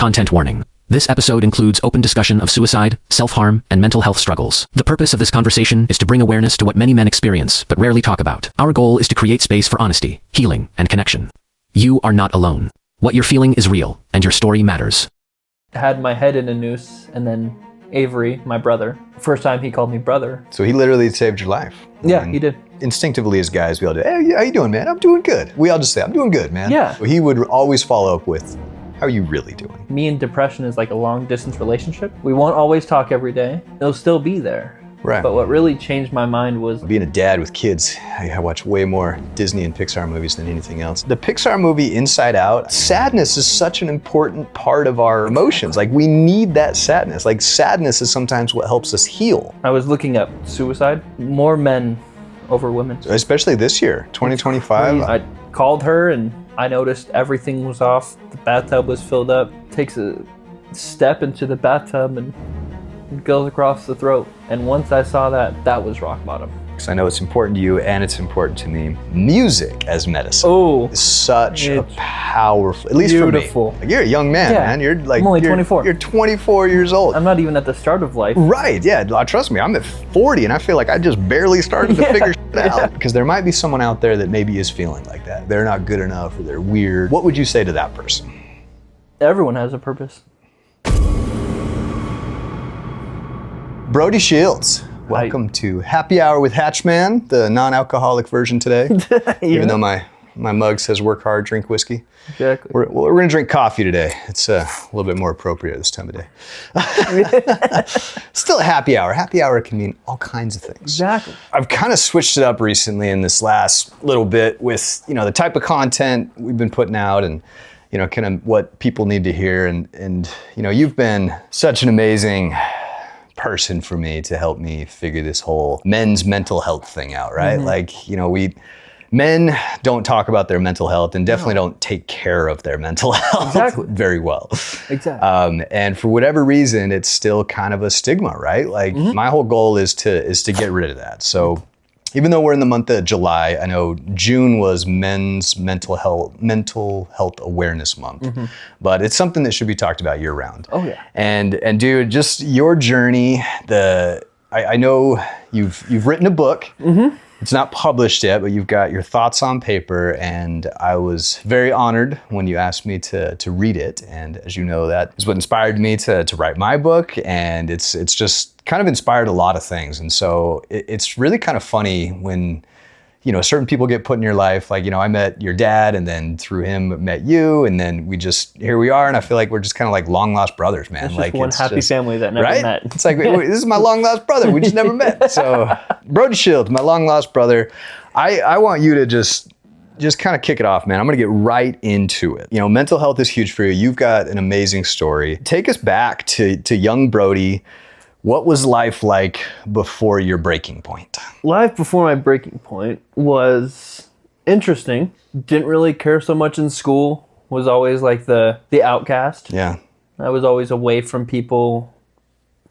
Content warning. This episode includes open discussion of suicide, self-harm, and mental health struggles. The purpose of this conversation is to bring awareness to what many men experience but rarely talk about. Our goal is to create space for honesty, healing, and connection. You are not alone. What you're feeling is real, and your story matters. I had my head in a noose, and then Avery, my brother, first time he called me brother. So he literally saved your life. Yeah, he did. Instinctively as guys, we all do, hey, how you doing, man? I'm doing good. We all just say, I'm doing good, man. Yeah. He would always follow up with, how are you really doing? Me and depression is like a long distance relationship. We won't always talk every day. It'll still be there. Right. But what really changed my mind was being a dad with kids. I watch way more Disney and Pixar movies than anything else. The Pixar movie Inside Out, sadness is such an important part of our emotions. Like we need that sadness. Like sadness is sometimes what helps us heal. I was looking up suicide, more men over women. Especially this year, 2025. I called her and I noticed everything was off. The bathtub was filled up. Takes a step into the bathtub and it goes across the throat. And once I saw that, that was rock bottom. Because I know it's important to you and it's important to me. Music as medicine is such a powerful, at least beautiful. For me. Like you're a young man, man. You're like, I'm only 24. You're 24 years old. I'm not even at the start of life. Right, yeah, trust me, I'm at 40 and I feel like I just barely started to figure shit out. Because there might be someone out there that maybe is feeling like that. They're not good enough or they're weird. What would you say to that person? Everyone has a purpose. Brody Shields, welcome to Happy Hour with Hatchman, the non-alcoholic version today. Even though my mug says work hard, drink whiskey. Exactly. We're gonna drink coffee today. It's a little bit more appropriate this time of day. Still a happy hour. Happy hour can mean all kinds of things. Exactly. I've kind of switched it up recently in this last little bit with, the type of content we've been putting out and, kind of what people need to hear. And you've been such an amazing person for me to help me figure this whole men's mental health thing out, right? Mm-hmm. Men don't talk about their mental health and definitely don't take care of their mental health very well. Exactly. And for whatever reason, it's still kind of a stigma, right? My whole goal is to get rid of that. So even though we're in the month of July, I know June was Men's Mental Health Awareness Month, but it's something that should be talked about year round. Oh yeah. And dude, just your journey. I know you've written a book. Mm-hmm. It's not published yet, but you've got your thoughts on paper, and I was very honored when you asked me to read it. And as you know, that is what inspired me to write my book, and it's just kind of inspired a lot of things. And so it's really kind of funny when certain people get put in your life. Like, I met your dad, and then through him met you, and then here we are, and I feel like we're just kind of like long lost brothers, man. It's just one happy family that never met. It's like, wait, this is my long lost brother. We just never met. So Brody Shields, my long lost brother. I want you to just kind of kick it off, man. I'm gonna get right into it. Mental health is huge for you. You've got an amazing story. Take us back to young Brody. What was life like before your breaking point? Life before my breaking point was interesting. Didn't really care so much in school. Was always like the outcast. Yeah. I was always away from people,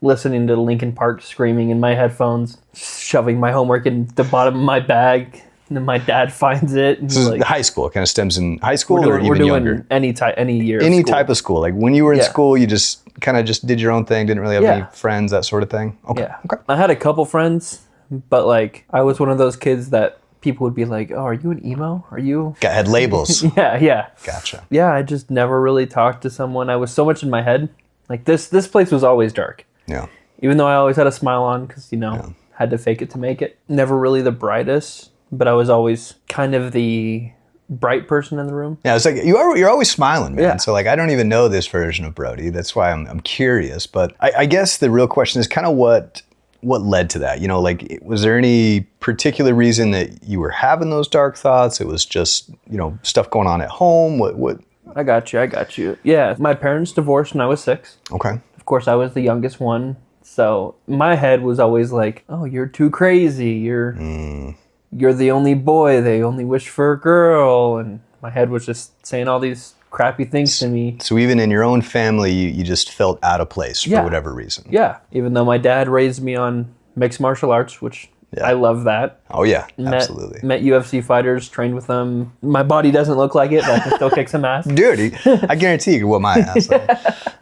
listening to Linkin Park screaming in my headphones, shoving my homework in the bottom of my bag. And then my dad finds it. And this is high school. It kind of stems in high school or even younger? Any year. Any type of school. Like when you were in school, you just kind of just did your own thing, didn't really have any friends, that sort of thing? Okay. Yeah. Okay. I had a couple friends, but I was one of those kids that people would be like, oh, are you an emo? Are you? Had labels. Yeah. Gotcha. Yeah, I just never really talked to someone. I was so much in my head. Like this place was always dark. Yeah. Even though I always had a smile on because, had to fake it to make it. Never really the brightest, but I was always kind of the bright person in the room. Yeah, it's like you're always smiling, man. Yeah. So I don't even know this version of Brody. That's why I'm curious. But I guess the real question is kind of what led to that. Was there any particular reason that you were having those dark thoughts? It was just stuff going on at home. What? I got you. Yeah, my parents divorced when I was 6. Okay. Of course, I was the youngest one. So my head was always like, oh, you're too crazy. You're the only boy. They only wish for a girl. And my head was just saying all these crappy things to me. So even in your own family, you just felt out of place for whatever reason. Yeah. Even though my dad raised me on mixed martial arts, which Yeah. I love that. Oh yeah, absolutely. Met UFC fighters, trained with them. My body doesn't look like it, but I can still kick some ass. Dude, I guarantee you could whoop my ass. Like,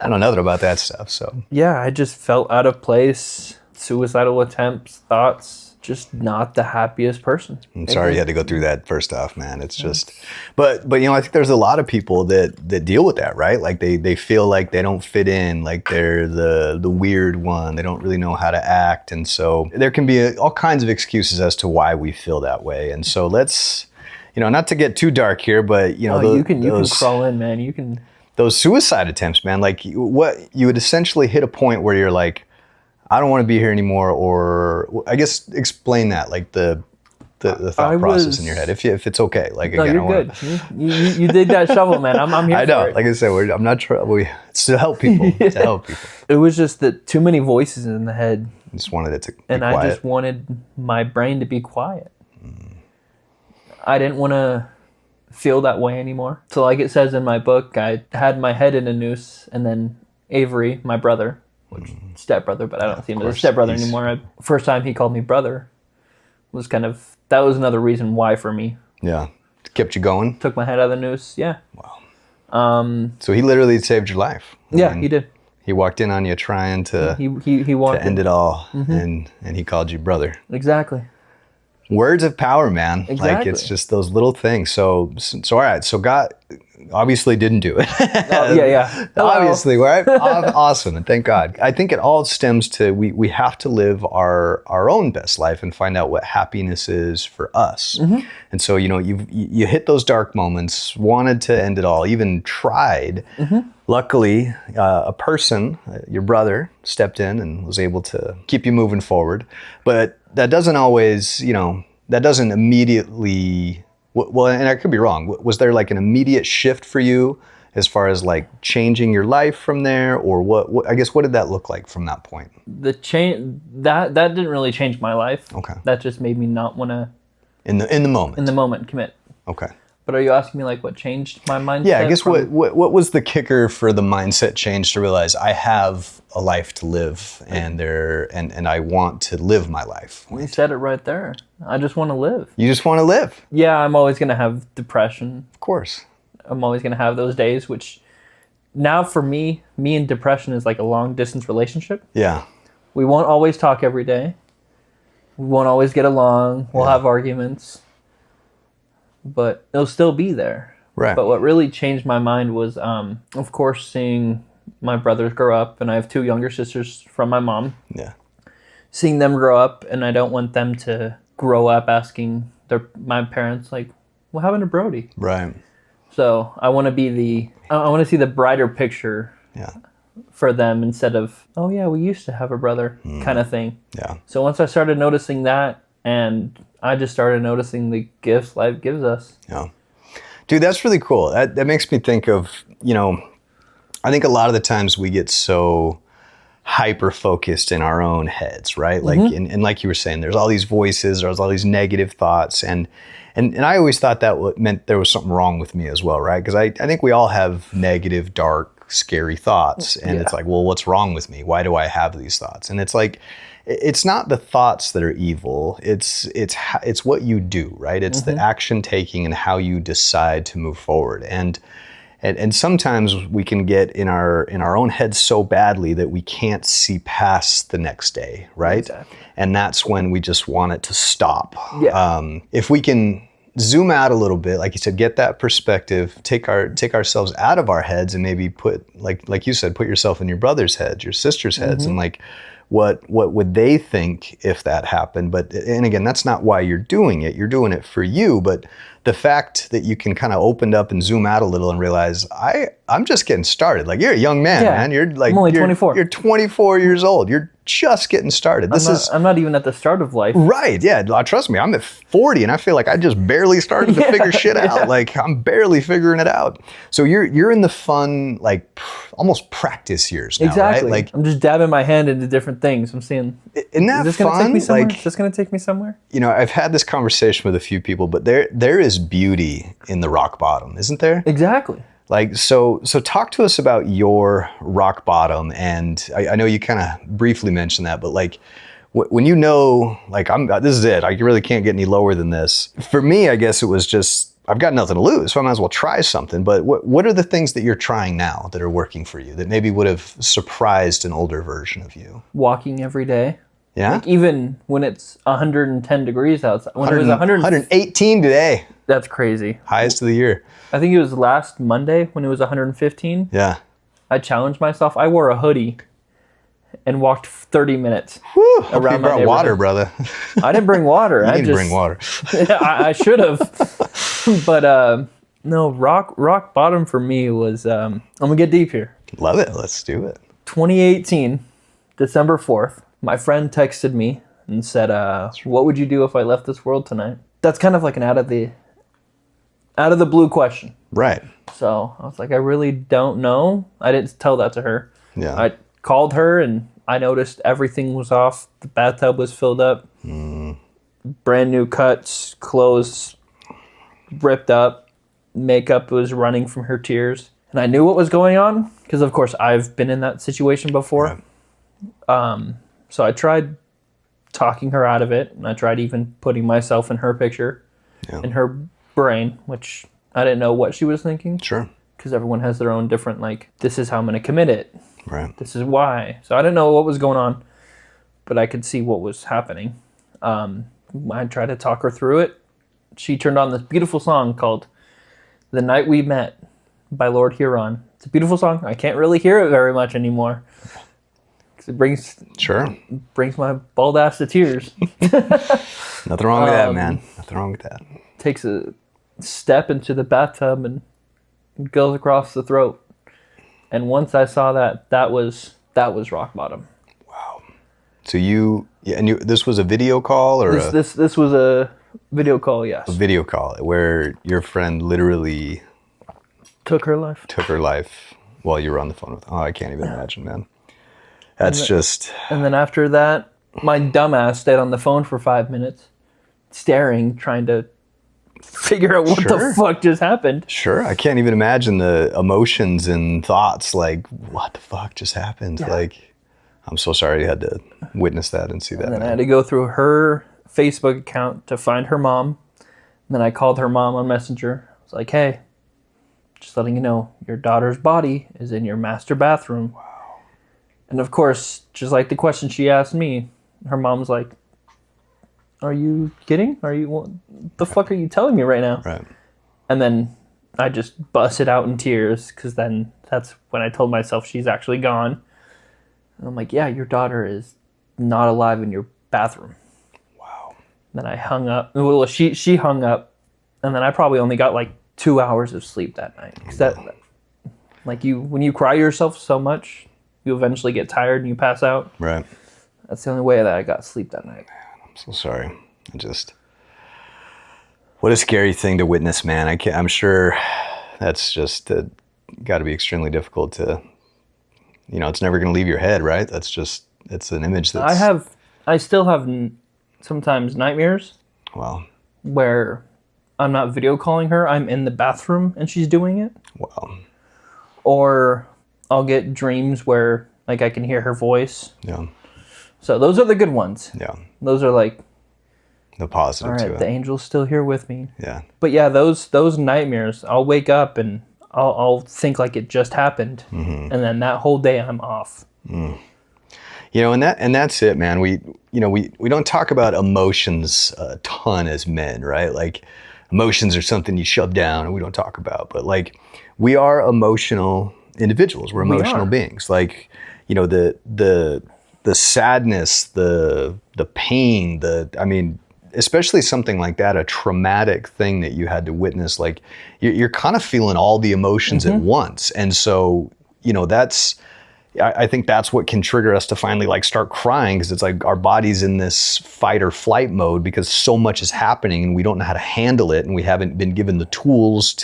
I know nothing about that stuff. So Yeah, I just felt out of place. Suicidal attempts, thoughts, just not the happiest person. I'm sorry you had to go through that first off, man. It's just, but you know, I think there's a lot of people that deal with that, right? Like they feel like they don't fit in, like they're the weird one. They don't really know how to act. And so there can be all kinds of excuses as to why we feel that way. And so let's, you know, not to get too dark here, but you know, you can crawl in, man. You can. Those suicide attempts, man, like what you would essentially hit a point where you're like, I don't want to be here anymore, or I guess explain that, like the thought process in your head, if it's okay. Like no, again, you're good. You dig that shovel, man. I'm here. I know. For it. Like I said, I'm not trying. It's to help people. To help people. It was just that too many voices in the head. I just wanted it to be and quiet. I just wanted my brain to be quiet. I didn't want to feel that way anymore. So like it says in my book, I had my head in a noose, and then Avery, my brother, which stepbrother, but I don't see him as a stepbrother anymore. First time he called me brother was that was another reason why for me. Yeah. Kept you going? Took my head out of the noose, yeah. Wow. So he literally saved your life. I mean, he did. He walked in on you trying to he walked to end it all, and he called you brother. Exactly. Words of power, man. Exactly. Like it's just those little things. So all right. So God obviously didn't do it. Yeah. Obviously, right? Awesome, and thank God. I think it all stems to we have to live our own best life and find out what happiness is for us. And so you know you hit those dark moments, wanted to end it all, even tried. Luckily, a person, your brother, stepped in and was able to keep you moving forward. But that doesn't always, you know, that doesn't immediately. Well, and I could be wrong. Was there like an immediate shift for you as far as like changing your life from there, or what I guess what did that look like from that point? The change that didn't really change my life. Okay. That just made me not want to in the moment commit. Okay. But are you asking me like what changed my mindset? Yeah, I guess what was the kicker for the mindset change to realize I have a life to live and I want to live my life? You said it right there. I just want to live. You just want to live. Yeah, I'm always going to have depression. Of course. I'm always going to have those days, which now for me and depression is like a long distance relationship. Yeah. We won't always talk every day. We won't always get along. We'll have arguments. But it'll still be there. Right. But what really changed my mind was, of course, seeing my brothers grow up, and I have 2 younger sisters from my mom. Yeah. Seeing them grow up, and I don't want them to grow up asking my parents, like, what happened to Brody? Right. So I want to see the brighter picture for them instead of, oh yeah, we used to have a brother kind of thing. Yeah. So once I started noticing that, and I just started noticing the gifts life gives us. Yeah. Dude, that's really cool. That makes me think of, you know, I think a lot of the times we get so hyper focused in our own heads, right? Like, and like you were saying, there's all these voices, there's all these negative thoughts. And I always thought that meant there was something wrong with me as well, right? Because I think we all have negative, dark, scary thoughts. And it's like, well, what's wrong with me? Why do I have these thoughts? And it's like, it's not the thoughts that are evil. It's what you do, right? It's the action taking and how you decide to move forward. And sometimes we can get in our own heads so badly that we can't see past the next day, right? Exactly. And that's when we just want it to stop. Yeah. If we can zoom out a little bit, like you said, get that perspective, take ourselves out of our heads, and maybe put, like you said, put yourself in your brother's heads, your sister's heads, and like, what would they think if that happened? And again, that's not why you're doing it. You're doing it for you. But the fact that you can kind of open up and zoom out a little and realize, I'm just getting started. Like, you're a young man, man. You're like, I'm only 24. You're 24 years old. You're just getting started. I'm not even at the start of life. Right. Yeah. Trust me. I'm at 40 and I feel like I just barely started to figure shit out. Like, I'm barely figuring it out. So you're in the fun, like almost practice years now, exactly. Right? Like, I'm just dabbing my hand into different things. I'm seeing, isn't that is this fun? Gonna take me somewhere? Like, is this going to take me somewhere? You know, I've had this conversation with a few people, but there is beauty in the rock bottom, isn't there? Exactly. Like, so talk to us about your rock bottom. And I know you kind of briefly mentioned that, but like, when you know, like, this is it, I really can't get any lower than this. For me, I guess it was just, I've got nothing to lose, so I might as well try something. But what are the things that you're trying now that are working for you that maybe would have surprised an older version of you? Walking every day. Yeah? Like even when it's 110 degrees outside. When it was 118 today. That's crazy. Highest of the year. I think it was last Monday when it was 115. Yeah. I challenged myself. I wore a hoodie and walked 30 minutes Whew, around you brought water, brother. I didn't bring water. You didn't bring water. I should have. But no, rock bottom for me was, I'm going to get deep here. Love it. Let's do it. 2018, December 4th, my friend texted me and said, what would you do if I left this world tonight? That's kind of like an out of the blue question. Right. So I was like, I really don't know. I didn't tell that to her. Yeah. I called her and I noticed everything was off. The bathtub was filled up. Brand new cuts, clothes ripped up, makeup was running from her tears. And I knew what was going on because, of course, I've been in that situation before. Right. So I tried talking her out of it. And I tried even putting myself in her picture, in her brain, which I didn't know what she was thinking. Sure. Because everyone has their own different, like, this is how I'm going to commit it. Right. This is why. So I didn't know what was going on, but I could see what was happening. I tried to talk her through it. She turned on this beautiful song called The Night We Met by Lord Huron. It's a beautiful song. I can't really hear it very much anymore. 'Cause it brings my bald ass to tears. Nothing wrong with that, man. Nothing wrong with that. Takes a step into the bathtub and goes across the throat. And once I saw that was rock bottom. Wow. So this was a video call, or this was a video call, yes. A video call where your friend literally took her life while you were on the phone with. Oh, I can't even imagine, man. That's just. And then after that, my dumbass stayed on the phone for 5 minutes, staring, trying to figure out what the fuck just happened. Sure. I can't even imagine the emotions and thoughts like, what the fuck just happened? Yeah. Like, I'm so sorry you had to witness that and see that. And then I had to go through her Facebook account to find her mom. And then I called her mom on Messenger. I was like, hey, just letting you know, your daughter's body is in your master bathroom. Wow. And of course, just like the question she asked me, her mom's like, are you kidding? What the fuck are you telling me right now? Right. And then I just busted out in tears because then that's when I told myself she's actually gone. And I'm like, yeah, your daughter is not alive in your bathroom. Wow. Then I hung up. Well, she hung up, and then I probably only got like 2 hours of sleep that night. Cause when you cry yourself so much, you eventually get tired and you pass out. Right. That's the only way that I got sleep that night. I'm so sorry. What a scary thing to witness, man. I'm sure that's just got to be extremely difficult to, it's never going to leave your head, right? It's an image that's. I still have sometimes nightmares. Wow. Where I'm not video calling her, I'm in the bathroom and she's doing it. Wow. Or I'll get dreams where like I can hear her voice. Yeah. So those are the good ones. Yeah. Those are like the positive. All right, to it. The angel's still here with me. Yeah. But yeah, those nightmares, I'll wake up and I'll think like it just happened, and then that whole day I'm off. Mm. And that's it, man. We don't talk about emotions a ton as men, right? Like emotions are something you shove down and we don't talk about. But like we are emotional individuals. We're emotional beings. Like, the sadness, the pain, especially something like that, a traumatic thing that you had to witness, like you're kind of feeling all the emotions at once. And so, I think that's what can trigger us to finally like start crying, because it's like our body's in this fight or flight mode because so much is happening and we don't know how to handle it, and we haven't been given the tools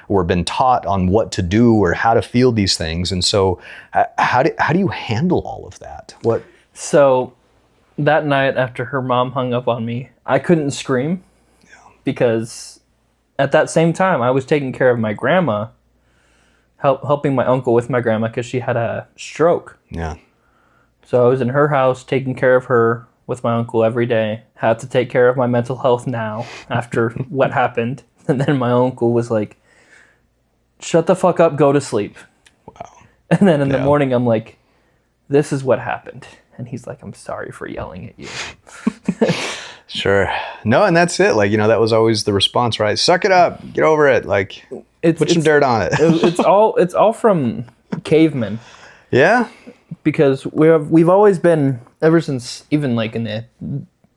or been taught on what to do or how to feel these things. And so how do you handle all of that? So that night after her mom hung up on me, I couldn't scream because at that same time I was taking care of my grandma, helping my uncle with my grandma because she had a stroke. Yeah. So I was in her house taking care of her with my uncle every day. Had to take care of my mental health now after what happened. And then my uncle was like, shut the fuck up, go to sleep. Wow. And then in the morning, I'm like, this is what happened. And he's like, I'm sorry for yelling at you. Sure. No, and that's it. Like, that was always the response, right? Suck it up, get over it. Like, put some dirt on it. it's all from cavemen. Yeah. Because we've always been, ever since even like in the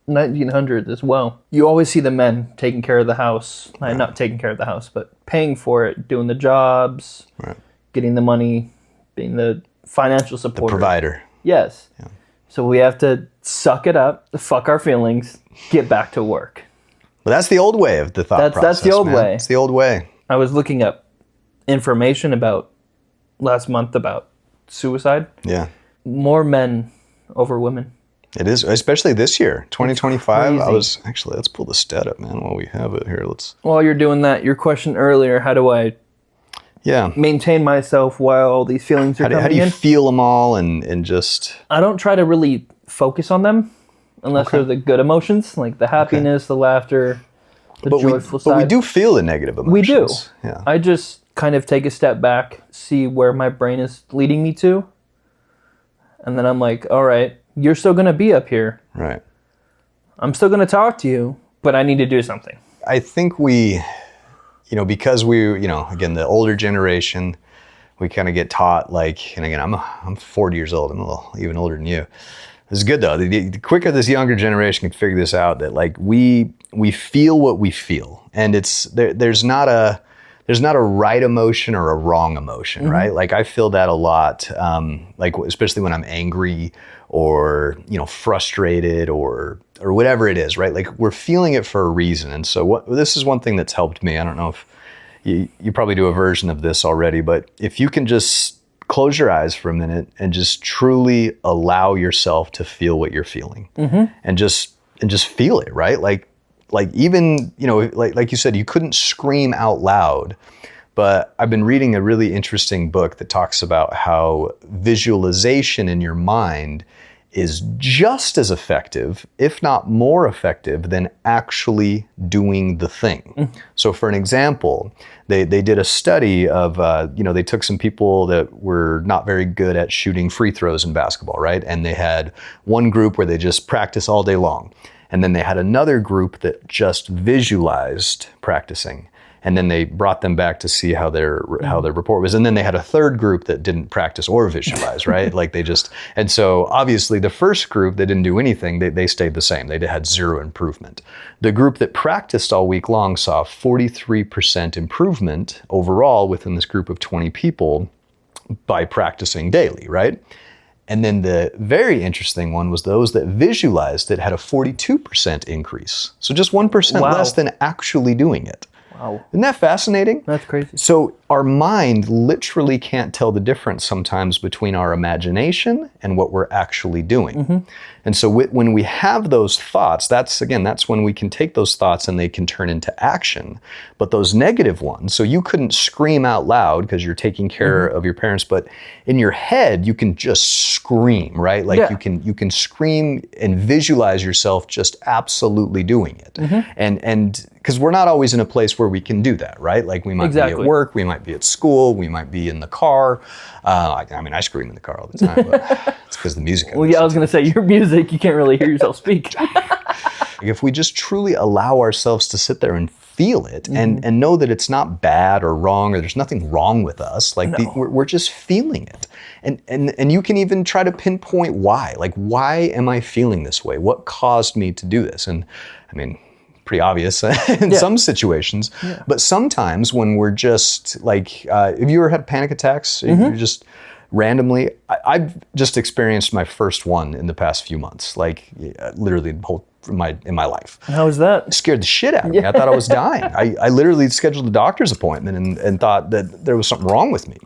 1900s as well, you always see the men taking care of the house. Right. Not taking care of the house, but paying for it, doing the jobs, right. Getting the money, being the financial supporter. The provider. Yes. Yeah. So we have to suck it up, fuck our feelings, get back to work. Well, that's the old way of the thought process. That's the old way. It's the old way. I was looking up information last month about suicide. Yeah. More men over women. It is, especially this year, 2025. Let's pull the stat up, man, while we have it here. While you're doing that, your question earlier, how do I maintain myself while all these feelings are coming in? How do you feel them all and just... I don't try to really focus on them unless they're the good emotions, like the happiness, the laughter, the joyful side. But we do feel the negative emotions. We do. Yeah. I just kind of take a step back, see where my brain is leading me to, and then I'm like, all right, you're still going to be up here. Right. I'm still going to talk to you, but I need to do something. I think we, because we, again, the older generation, we kind of get taught like, and again, I'm 40 years old. I'm a little even older than you. This is good though. The quicker this younger generation can figure this out, that like we feel what we feel, and there's not a right emotion or a wrong emotion, mm-hmm. right? Like I feel that a lot, like especially when I'm angry or frustrated or whatever it is, right? Like we're feeling it for a reason, and so this is one thing that's helped me. I don't know if you probably do a version of this already, but if you can just close your eyes for a minute and just truly allow yourself to feel what you're feeling, mm-hmm. and just feel it, right? Like even, like you said, you couldn't scream out loud, but I've been reading a really interesting book that talks about how visualization in your mind is just as effective, if not more effective, than actually doing the thing. Mm. So for an example, they did a study of, they took some people that were not very good at shooting free throws in basketball, right? And they had one group where they just practice all day long. And then they had another group that just visualized practicing. And then they brought them back to see how their report was. And then they had a third group that didn't practice or visualize, right? Like and so obviously the first group that didn't do anything, they stayed the same. They had zero improvement. The group that practiced all week long saw 43% improvement overall within this group of 20 people by practicing daily, right? And then the very interesting one was those that visualized it had a 42% increase. So just 1% less than actually doing it. Wow. Isn't that fascinating? That's crazy. So our mind literally can't tell the difference sometimes between our imagination and what we're actually doing. Mm-hmm. And so when we have those thoughts, that's when we can take those thoughts and they can turn into action. But those negative ones, so you couldn't scream out loud because you're taking care mm-hmm. of your parents, but in your head, you can just scream, right? Like you can scream and visualize yourself just absolutely doing it. Mm-hmm. And because we're not always in a place where we can do that, right? Like we might be at work, we might be at school, we might be in the car. I scream in the car all the time, but it's because the music. Well, I was going to say, your music, you can't really hear yourself speak. If we just truly allow ourselves to sit there and feel it mm-hmm. and know that it's not bad or wrong, or there's nothing wrong with us, like we're just feeling it. And you can even try to pinpoint why. Like, why am I feeling this way? What caused me to do this? And I mean, pretty obvious in some situations, but sometimes when we're just like, have you ever had panic attacks? Mm-hmm. You're just randomly, I've just experienced my first one in the past few months, like literally in my life. How was that? It scared the shit out of me. I thought I was dying. I literally scheduled a doctor's appointment and thought that there was something wrong with me.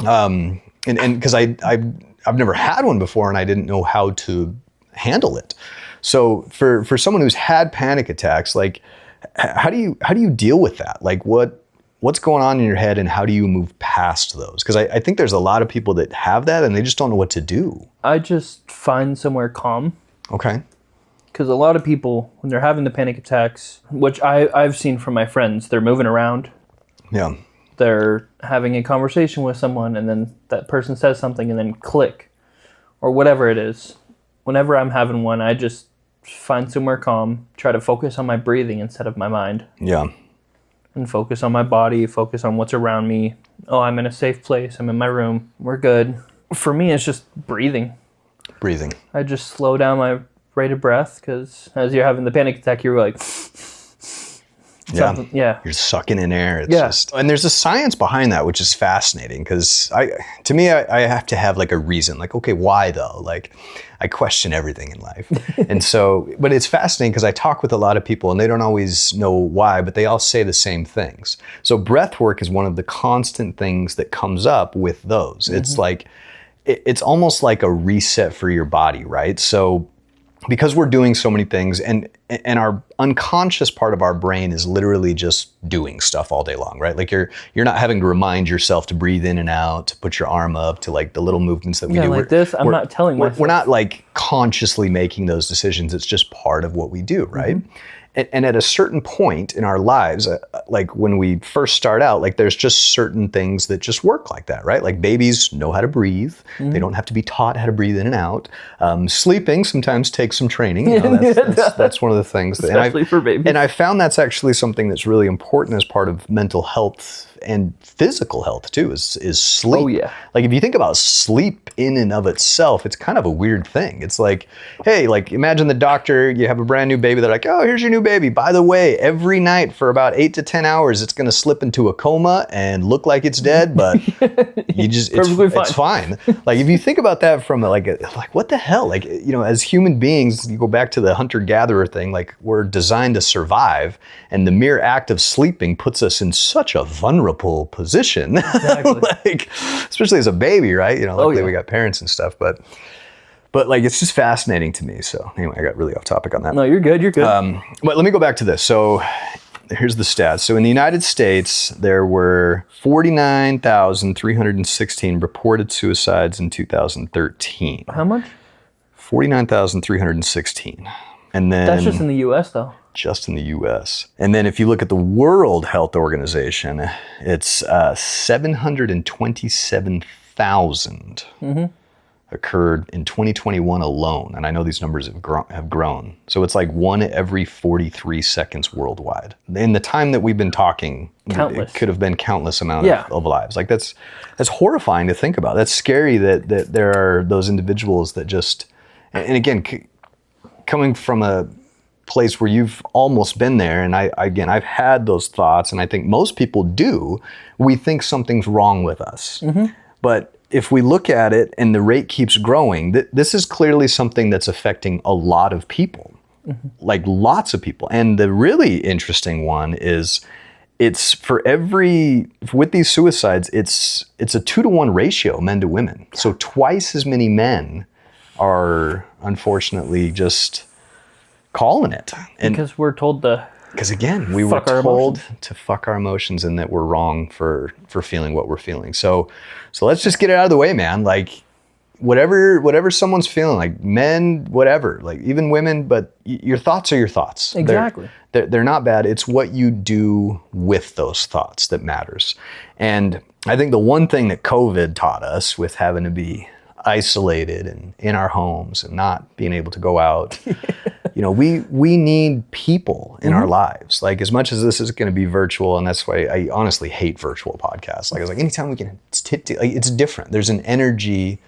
And because I've never had one before and I didn't know how to handle it. So for someone who's had panic attacks, like how do you deal with that? Like what's going on in your head and how do you move past those? Because I think there's a lot of people that have that and they just don't know what to do. I just find somewhere calm. Okay. Because a lot of people, when they're having the panic attacks, which I've seen from my friends, they're moving around. Yeah. They're having a conversation with someone, and then that person says something, and then click, or whatever it is. Whenever I'm having one, I just find somewhere calm, try to focus on my breathing instead of my mind. Yeah. And focus on my body, focus on what's around me. Oh, I'm in a safe place. I'm in my room. We're good. For me, it's just breathing. Breathing. I just slow down my rate of breath, because as you're having the panic attack, you're like... Yeah. You're sucking in air. It's just, and there's a science behind that, which is fascinating, because I have to have like a reason, like, okay, why though? Like, I question everything in life. And so, but it's fascinating because I talk with a lot of people and they don't always know why, but they all say the same things. So breath work is one of the constant things that comes up with those. Mm-hmm. It's like, it's almost like a reset for your body, right? So because we're doing so many things, and our unconscious part of our brain is literally just doing stuff all day long, right? Like you're not having to remind yourself to breathe in and out, to put your arm up, to like the little movements that we do. Like this, I'm not telling myself. We're not like consciously making those decisions. It's just part of what we do, right? Mm-hmm. And at a certain point in our lives, like when we first start out, like there's just certain things that just work like that, right? Like babies know how to breathe. Mm-hmm. They don't have to be taught how to breathe in and out. Sleeping sometimes takes some training. You know, that's one of the things. Especially for babies. And I found that's actually something that's really important as part of mental health and physical health too, is sleep. Oh yeah. Like if you think about sleep in and of itself, it's kind of a weird thing. It's like, hey, like imagine the doctor, you have a brand new baby, they're like, oh, here's your new baby. By the way, every night for about 8 to 10 hours, it's going to slip into a coma and look like it's dead, but you just, it's fine. Like if you think about that from like what the hell? Like, you know, as human beings, you go back to the hunter-gatherer thing, like we're designed to survive, and the mere act of sleeping puts us in such a vulnerable position. Exactly. Like, especially as a baby, right? You know, luckily we got parents and stuff, but like, it's just fascinating to me. So anyway, I got really off topic on that. No, you're good. You're good. But let me go back to this. So here's the stats. So in the United States, there were 49,316 reported suicides in 2013. How much? 49,316. And then that's just in the U.S. though. Just in the U.S. And then if you look at the World Health Organization, it's 727,000 occurred in 2021 alone. And I know these numbers have grown. So it's like 1 every 43 seconds worldwide. In the time that we've been talking, countless. It could have been countless amount of lives. Like that's horrifying to think about. That's scary that there are those individuals that just, and again, coming from a place where you've almost been there, and I've had those thoughts, and I think most people do, we think something's wrong with us. Mm-hmm. But if we look at it and the rate keeps growing, this is clearly something that's affecting a lot of people, like lots of people. And the really interesting one is it's with these suicides, it's a 2-to-1 ratio, men to women. So twice as many men are unfortunately just calling it. And because we're told because again, we were told to fuck our emotions, and that we're wrong for feeling what we're feeling. So let's just get it out of the way, man. Like whatever someone's feeling, like men, whatever, like even women, but your thoughts are your thoughts. Exactly. They're not bad. It's what you do with those thoughts that matters. And I think the one thing that COVID taught us, with having to be isolated and in our homes and not being able to go out, you know, we need people in our lives. Like as much as this is going to be virtual, and that's why I honestly hate virtual podcasts. Like I was like, anytime we can, it's different. There's an energy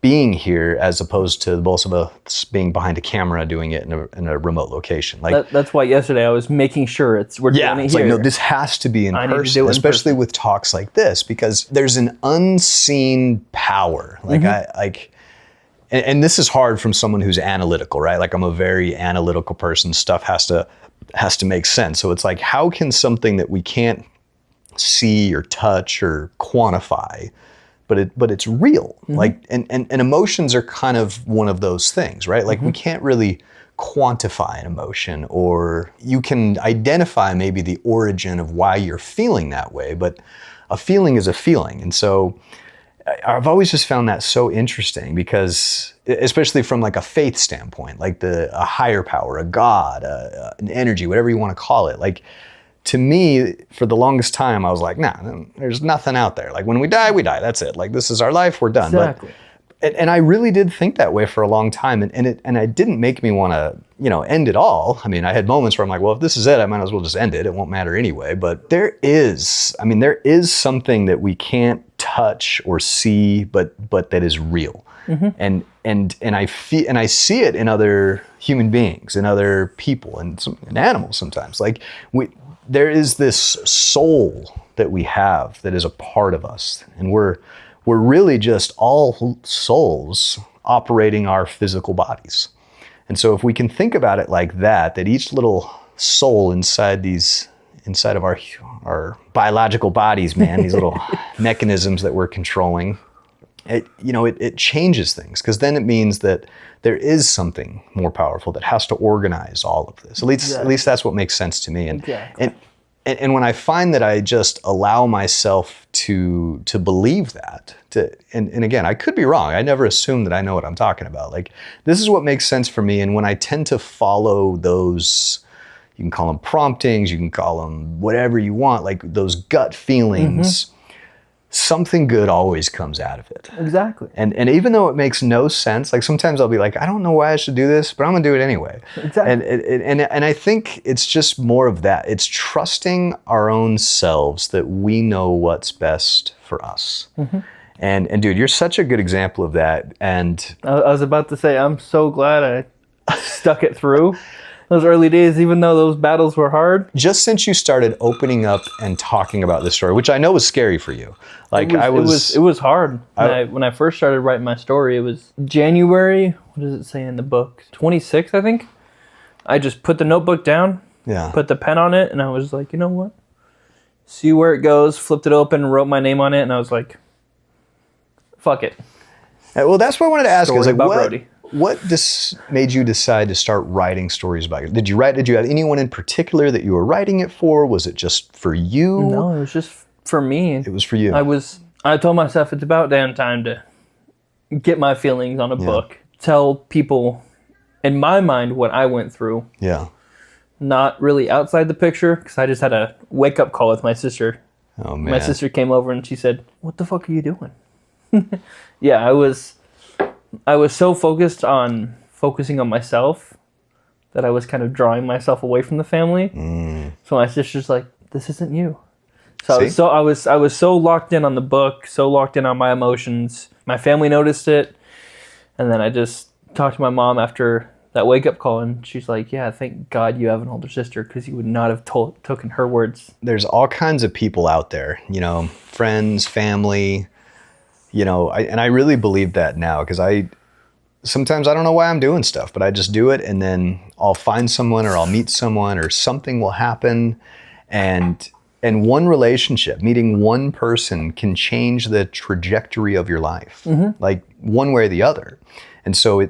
being here as opposed to both of us being behind a camera doing it in a remote location. Like that's why yesterday I was making sure we're doing it it's here. Like, no, this has to be in person, especially with talks like this, because there's an unseen power. Like and this is hard from someone who's analytical, right? Like I'm a very analytical person. Stuff has to make sense. So it's like, how can something that we can't see or touch or quantify, but it's real. Like, and emotions are kind of one of those things, right? Like we can't really quantify an emotion, or you can identify maybe the origin of why you're feeling that way, but a feeling is a feeling. And so I've always just found that so interesting because, especially from like a faith standpoint, like a higher power, a God, an energy, whatever you want to call it. Like, to me, for the longest time, I was like, nah, there's nothing out there. Like, when we die, we die. That's it. Like, this is our life. We're done. Exactly. And I really did think that way for a long time. And it didn't make me want to, end it all. I mean, I had moments where I'm like, well, if this is it, I might as well just end it. It won't matter anyway. But there is something that we can't touch or see, but that is real. And I feel, and I see it in other human beings, in other people, and in animals sometimes. Like, there is this soul that we have that is a part of us, and we're really just all souls operating our physical bodies. And so if we can think about it like that each little soul inside of our biological bodies, man, these little mechanisms that we're controlling, it changes things, because then it means that there is something more powerful that has to organize all of this. At least that's what makes sense to me. And when I find that I just allow myself to believe that, and again, I could be wrong. I never assume that I know what I'm talking about. Like, this is what makes sense for me. And when I tend to follow those, you can call them promptings, you can call them whatever you want, like those gut feelings, something good always comes out of it. Exactly. And even though it makes no sense, like sometimes I'll be like, I don't know why I should do this, but I'm gonna do it anyway. Exactly. And I think it's just more of that. It's trusting our own selves that we know what's best for us. And dude, you're such a good example of that. And I was about to say, I'm so glad I stuck it through those early days, even though those battles were hard. Just since you started opening up and talking about this story, which I know was scary for you. Like, it was hard. When I first started writing my story, it was January, what does it say in the book? 26, I think. I just put the notebook down, put the pen on it, and I was like, you know what? See where it goes, flipped it open, wrote my name on it, and I was like, fuck it. Well, that's what I wanted to ask. Story about Brody. What made you decide to start writing stories about you? Did you have anyone in particular that you were writing it for? Was it just for you? No, it was just for me. It was for you. I told myself it's about damn time to get my feelings on a book. Tell people, in my mind, what I went through. Yeah. Not really outside the picture, because I just had a wake-up call with my sister. Oh, man. My sister came over and she said, what the fuck are you doing? Yeah, I was so focusing on myself that I was kind of drawing myself away from the family. So my sister's like, this isn't you. So I was so locked in on the book, so locked in on my emotions. My family noticed it. And then I just talked to my mom after that wake-up call, and she's like, yeah, thank God you have an older sister, because you would not have taken her words. There's all kinds of people out there, friends, family, and I really believe that now, because sometimes I don't know why I'm doing stuff, but I just do it, and then I'll find someone, or I'll meet someone, or something will happen, and one relationship, meeting one person, can change the trajectory of your life, like one way or the other. And so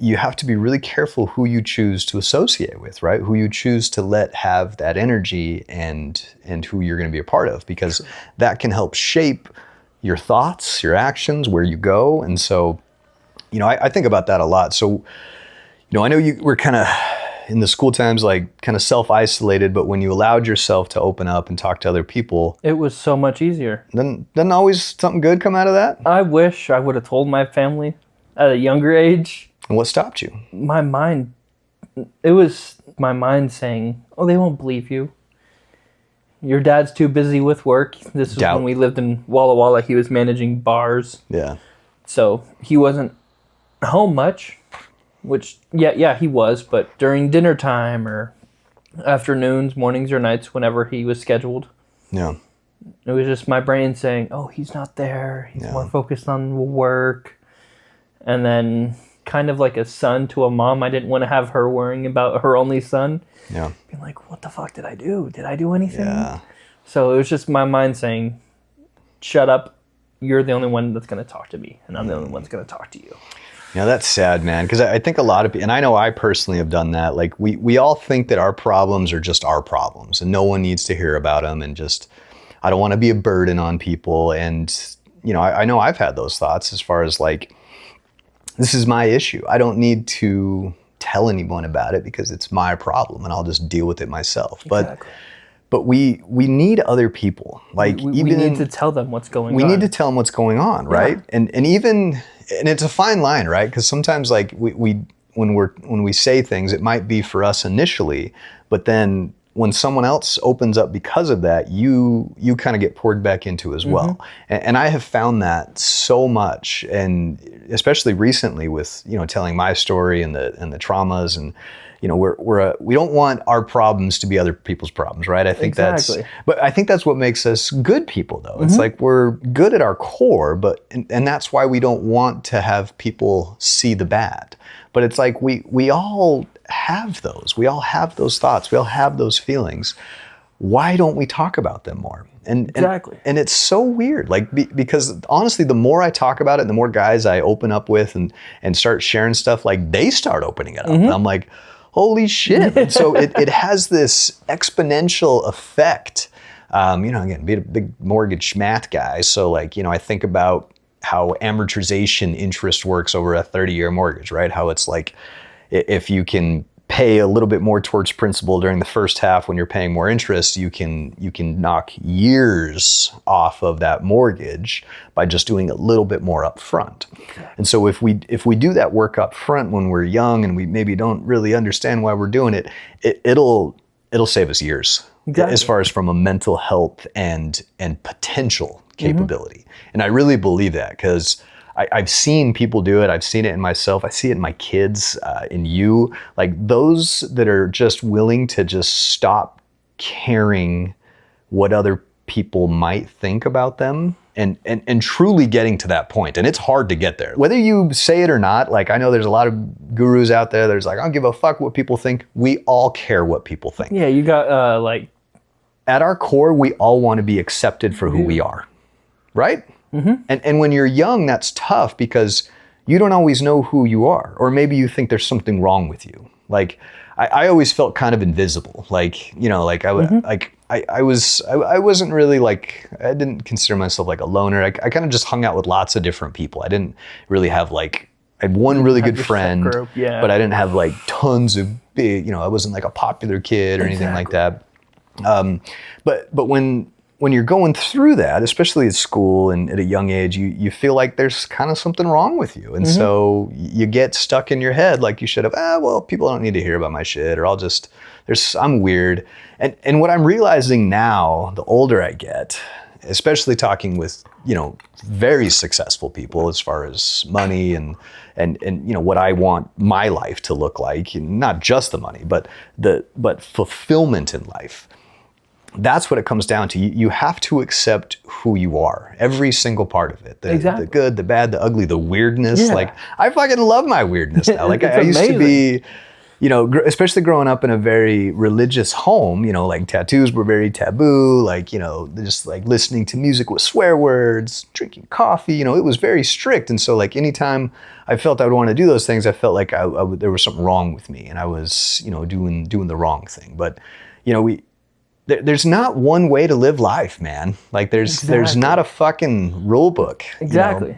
you have to be really careful who you choose to associate with, right? Who you choose to let have that energy, and who you're going to be a part of, because that can help shape your thoughts, your actions, where you go. And so, I think about that a lot. So, I know you were kind of in the school times, like kind of self-isolated, but when you allowed yourself to open up and talk to other people, it was so much easier. Doesn't always something good come out of that? I wish I would have told my family at a younger age. And what stopped you? My mind. It was my mind saying, oh, they won't believe you. Your dad's too busy with work. This was when we lived in Walla Walla. He was managing bars. Yeah. So he wasn't home much, which, yeah, he was. But during dinner time or afternoons, mornings or nights, whenever he was scheduled. Yeah. It was just my brain saying, oh, he's not there. He's more focused on work. And then kind of like a son to a mom, I didn't want to have her worrying about her only son. Yeah. Being like, what the fuck did I do? Did I do anything? Yeah. So it was just my mind saying, shut up. You're the only one that's going to talk to me, and I'm the only one that's going to talk to you. Yeah, that's sad, man. Because I think a lot of people, and I know I personally have done that. Like we all think that our problems are just our problems, and no one needs to hear about them. And just, I don't want to be a burden on people. And I know I've had those thoughts as far as like, this is my issue. I don't need to tell anyone about it because it's my problem and I'll just deal with it myself. Exactly. But we need other people. Like we need to tell them what's going on. We need to tell them what's going on, right? Yeah. And it's a fine line, right? Because sometimes like when we say things, it might be for us initially, but then when someone else opens up because of that, you kind of get poured back into as well. And I have found that so much, and especially recently with telling my story and the traumas, and we don't want our problems to be other people's problems, right? I think but I think that's what makes us good people, though. It's like we're good at our core, but and that's why we don't want to have people see the bad. But it's like we all have those. We all have those thoughts. We all have those feelings. Why don't we talk about them more? And it's so weird, like because honestly, the more I talk about it, and the more guys I open up with and start sharing stuff, like they start opening it up. And I'm like, holy shit. And so it has this exponential effect. Again, being a big mortgage math guy. So like, I think about how amortization interest works over a 30-year mortgage, right? How it's like, if you can pay a little bit more towards principal during the first half when you're paying more interest, you can knock years off of that mortgage by just doing a little bit more up front. And so if we do that work up front when we're young and we maybe don't really understand why we're doing it, it'll save us years. Exactly. As far as from a mental health and potential capability. And I really believe that because I've seen people do it. I've seen it in myself. I see it in my kids, in you. Like those that are just willing to just stop caring what other people might think about them and truly getting to that point. And it's hard to get there. Whether you say it or not, like I know there's a lot of gurus out there that's like, I don't give a fuck what people think. We all care what people think. Yeah, you got at our core, we all want to be accepted for who we are, right? And when you're young, that's tough because you don't always know who you are, or maybe you think there's something wrong with you. Like I always felt kind of invisible. Like I wasn't really like, I didn't consider myself like a loner. I kind of just hung out with lots of different people. I didn't really have like, I had one really good friend, but I didn't have like tons of big, I wasn't like a popular kid or anything like that. But when you're going through that, especially at school and at a young age, you feel like there's kind of something wrong with you. And so you get stuck in your head like you should have, well, people don't need to hear about my shit, or I'm weird. And what I'm realizing now, the older I get, especially talking with, very successful people as far as money and what I want my life to look like, and not just the money, but fulfillment in life. That's what it comes down to. You have to accept who you are, every single part of it. The good, the bad, the ugly, the weirdness. Yeah. Like I fucking love my weirdness now. Like I used to be, especially growing up in a very religious home, like tattoos were very taboo. Like, just like listening to music with swear words, drinking coffee, it was very strict. And so like anytime I felt I would want to do those things, I felt like there was something wrong with me and I was, doing the wrong thing. But, there's not one way to live life, man. Like there's not a fucking rule book. Exactly.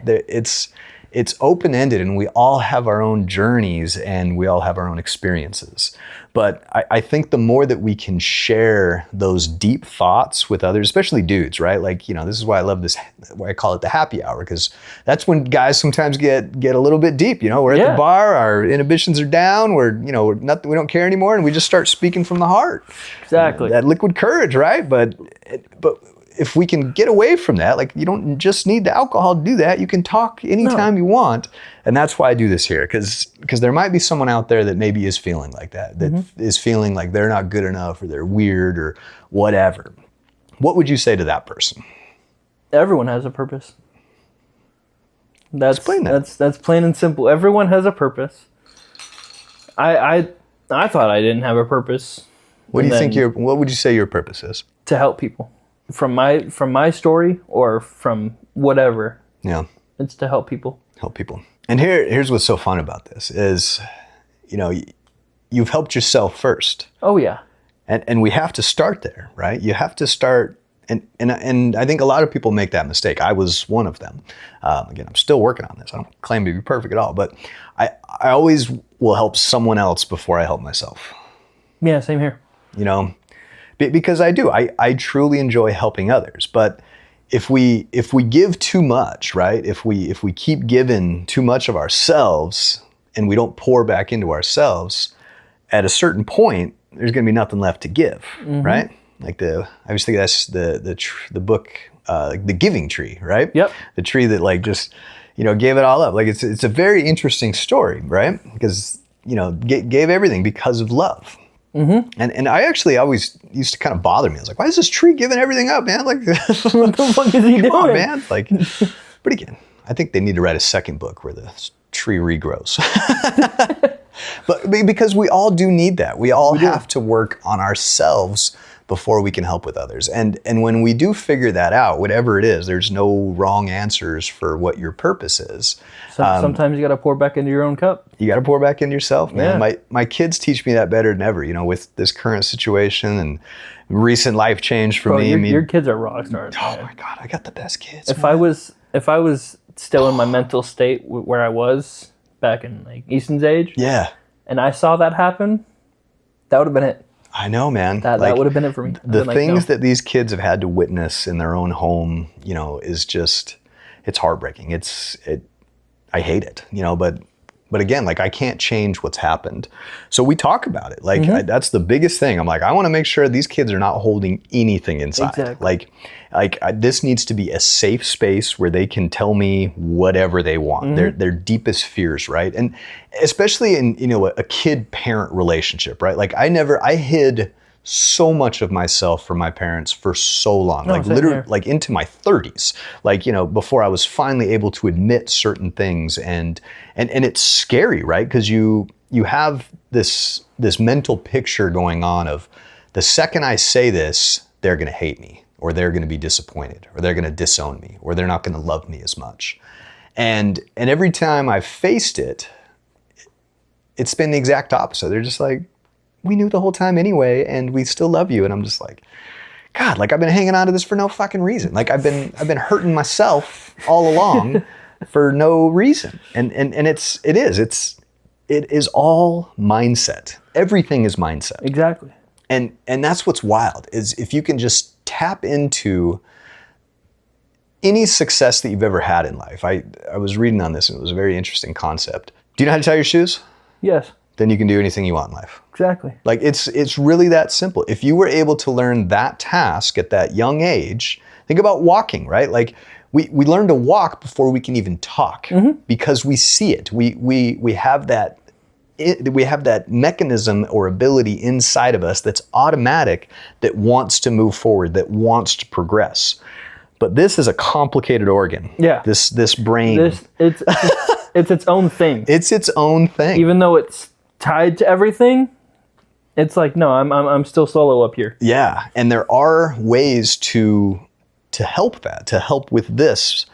It's open-ended, and we all have our own journeys and we all have our own experiences. But I think the more that we can share those deep thoughts with others, especially dudes, right? Like, this is why I love this, why I call it the happy hour, because that's when guys sometimes get a little bit deep. We're at the bar, our inhibitions are down, we don't care anymore, and we just start speaking from the heart. Exactly. That liquid courage, right? But if we can get away from that, like you don't just need the alcohol to do that. You can talk anytime you want. And that's why I do this here. Because there might be someone out there that maybe is feeling like that is feeling like they're not good enough or they're weird or whatever. What would you say to that person? Everyone has a purpose. Explain that. That's plain and simple. Everyone has a purpose. I thought I didn't have a purpose. What would you say your purpose is? To help people. From my story or from whatever. Yeah. It's to help people. Help people. And here's what's so fun about this is, you've helped yourself first. Oh yeah. And we have to start there, right? You have to start And I think a lot of people make that mistake. I was one of them. Again, I'm still working on this. I don't claim to be perfect at all, but I always will help someone else before I help myself. Yeah, same here. You know, because I do. I truly enjoy helping others. But if we give too much, right? If we keep giving too much of ourselves and we don't pour back into ourselves, at a certain point, there's going to be nothing left to give, right? Like I always think that's the book, The Giving Tree, right? Yep. The tree that like just, gave it all up. Like it's a very interesting story, right? Because, gave everything because of love. And I actually always used to kind of bother me. I was like, why is this tree giving everything up, man? Like, What the fuck is he doing? Come on, man. Like, but again, I think they need to write a second book where the tree regrows. But because we all do need that. We all have to work on ourselves before we can help with others. And when we do figure that out, whatever it is, there's no wrong answers for what your purpose is. Sometimes you got to pour back into your own cup. You got to pour back into yourself, man. Yeah. My kids teach me that better than ever, with this current situation and recent life change for me. Your kids are rock stars. Oh my God, I got the best kids. If I was still in my mental state where I was back in like Easton's age, and I saw that happen, that would have been it. I know, man. That would have been it for me. The things that these kids have had to witness in their own home, is just, it's heartbreaking. I hate it, but again, like I can't change what's happened. So we talk about it. Like that's the biggest thing. I'm like, I want to make sure these kids are not holding anything inside. Exactly. This needs to be a safe space where they can tell me whatever they want, their deepest fears, right? And especially in, a kid-parent relationship, right? Like I hid so much of myself from my parents for so long, like literally like into my 30s, like, before I was finally able to admit certain things. And it's scary, right? Because you have this mental picture going on of the second I say this, they're going to hate me, or they're going to be disappointed, or they're going to disown me, or they're not going to love me as much. And every time I've faced it, it's been the exact opposite. They're just like, we knew the whole time anyway, and we still love you. And I'm just like, God, like I've been hanging on to this for no fucking reason. Like I've been hurting myself all along for no reason. And it is all mindset. Everything is mindset. Exactly. And that's what's wild, is if you can just tap into any success that you've ever had in life. I was reading on this, and it was a very interesting concept. Do you know how to tie your shoes? Yes. Then you can do anything you want in life. Exactly. Like it's really that simple. If you were able to learn that task at that young age, think about walking, right? Like we learn to walk before we can even talk because we see it. We have that mechanism or ability inside of us that's automatic, that wants to move forward, that wants to progress. But this is a complicated organ. Yeah. This brain. It's its own thing. It's its own thing. Even though it's tied to everything, it's like, no, I'm still solo up here. Yeah, and there are ways to help that, to help with this,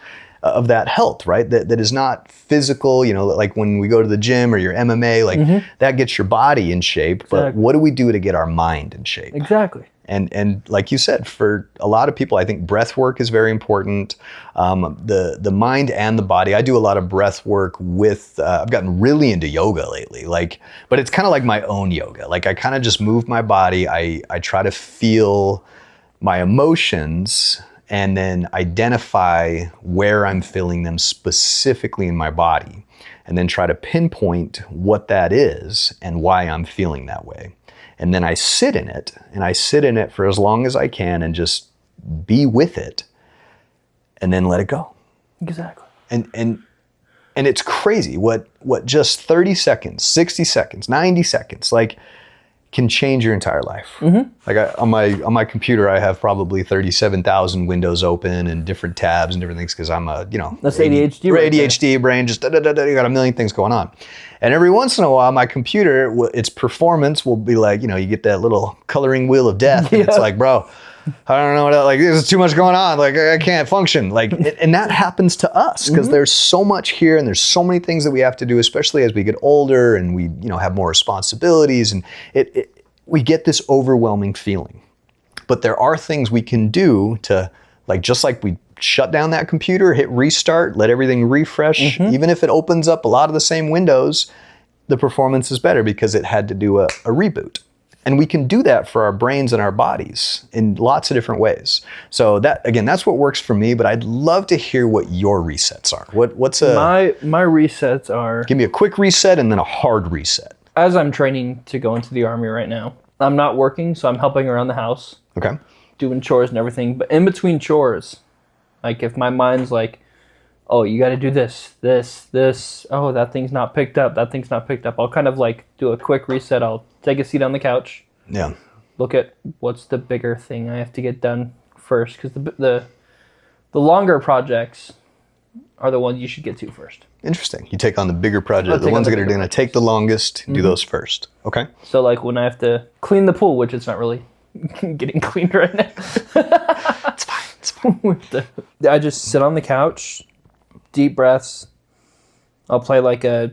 of that health, right? That is not physical, like when we go to the gym or your MMA, like that gets your body in shape, but Exactly. what do we do to get our mind in shape? Exactly. And like you said, for a lot of people, I think breath work is very important. The mind and the body. I do a lot of breath work with, I've gotten really into yoga lately, but it's kind of like my own yoga. Like I kind of just move my body. I try to feel my emotions and then identify where I'm feeling them specifically in my body, and then try to pinpoint what that is and why I'm feeling that way. And then I sit in it, and I sit in it for as long as I can and just be with it, and then let it go. Exactly. And it's crazy what just 30 seconds, 60 seconds, 90 seconds, like can change your entire life. Like on my computer, I have probably 37,000 windows open and different tabs and different things, because I'm That's ADHD. Right ADHD brain, just you got a million things going on. And every once in a while, my computer, its performance will be like, you get that little coloring wheel of death, and it's like, bro, I don't know what else, like there's too much going on, like I can't function, like, and that happens to us because there's so much here, and there's so many things that we have to do, especially as we get older and we have more responsibilities, and we get this overwhelming feeling. But there are things we can do to, like, just like we shut down that computer, hit restart, let everything refresh. Even if it opens up a lot of the same windows, the performance is better because it had to do a reboot. And we can do that for our brains and our bodies in lots of different ways. So that, again, that's what works for me, but I'd love to hear what your resets are. What's my resets are, give me a quick reset and then a hard reset. As I'm training to go into the Army right now, I'm not working, so I'm helping around the house. Okay. Doing chores and everything. But in between chores, like if my mind's like, oh, you got to do this, oh, that thing's not picked up, I'll kind of like do a quick reset. I'll take a seat on the couch. Yeah. Look at what's the bigger thing I have to get done first, because the longer projects are the ones you should get to first. Interesting. You take on the bigger project, the ones that are going to take the longest, do those first. Okay. So like when I have to clean the pool, which it's not really getting cleaned right now. It's fine. It's fine. I just sit on the couch, deep breaths. I'll play like a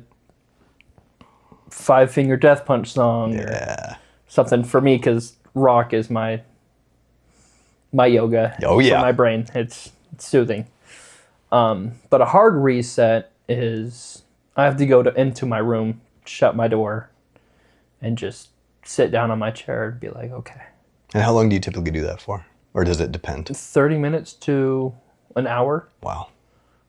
5 Finger Death Punch song or something for me, because rock is my yoga for my brain. It's soothing. But a hard reset is I have to go into my room, shut my door, and just sit down on my chair and be like, okay. And how long do you typically do that for? Or does it depend? 30 minutes to an hour. Wow.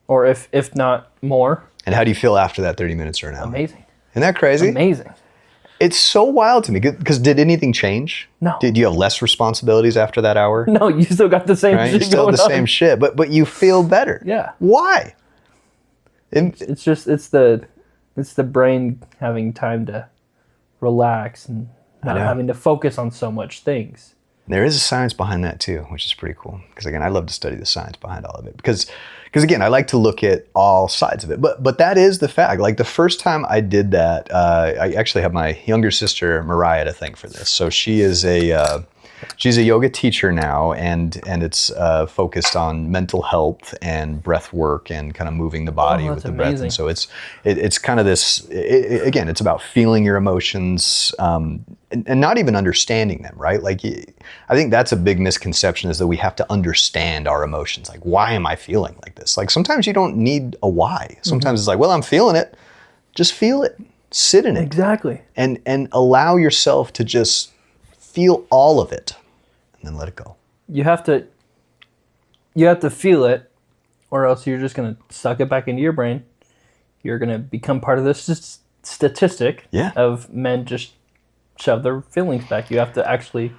Or if not more. And how do you feel after that 30 minutes or an hour? Amazing. Isn't that crazy? Amazing. It's so wild to me. Because did anything change? No. Did you have less responsibilities after that hour? No, you still got the same Right? shit You still have the going on. same shit, but you feel better. Yeah. Why? It's the brain having time to relax and not having to focus on so much things. There is a science behind that too, which is pretty cool. Because again, I love to study the science behind all of it. Because again, I like to look at all sides of it. But that is the fact. Like the first time I did that, I actually have my younger sister Mariah to thank for this. So she is she's a yoga teacher now, and it's focused on mental health and breath work and kind of moving the body with the breath. And so it's kind of this. Again, it's about feeling your emotions. And not even understanding them, right? Like, I think that's a big misconception, is that we have to understand our emotions. Like, why am I feeling like this? Like, sometimes you don't need a why. Sometimes it's like, well, I'm feeling it. Just feel it. Sit in it. Exactly. And allow yourself to just feel all of it, and then let it go. You have to feel it, or else you're just going to suck it back into your brain. You're going to become part of this statistic of men just shove their feelings back. You have to actually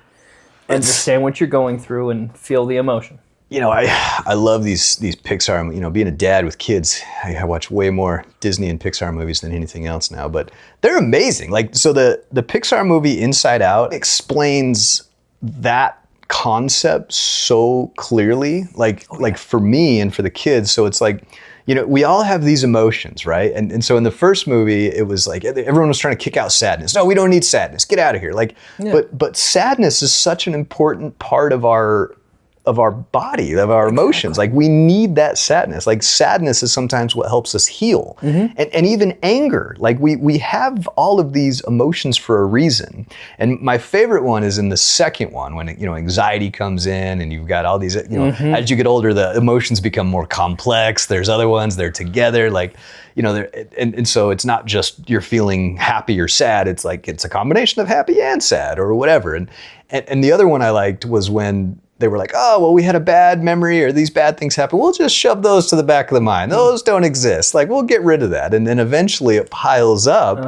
understand what you're going through and feel the emotion. You know, I love these Pixar, you know, being a dad with kids, I watch way more Disney and Pixar movies than anything else now, but they're amazing. Like, so the Pixar movie Inside Out explains that concept so clearly, like for me and for the kids. So it's like, you know, we all have these emotions, right? And so in the first movie, it was like everyone was trying to kick out sadness. No, we don't need sadness. Get out of here. Like, but sadness is such an important part of our body, of our emotions. Like, we need that sadness. Like, sadness is sometimes what helps us heal. And even anger. Like, we have all of these emotions for a reason. And my favorite one is in the second one, when, you know, anxiety comes in and you've got all these, you know, as you get older, the emotions become more complex. There's other ones, they're together. Like, you know, and so it's not just you're feeling happy or sad. It's like, it's a combination of happy and sad or whatever. And the other one I liked was when they were like, oh, well, we had a bad memory or these bad things happen. We'll just shove those to the back of the mind. Those don't exist. Like, we'll get rid of that. And then eventually it piles up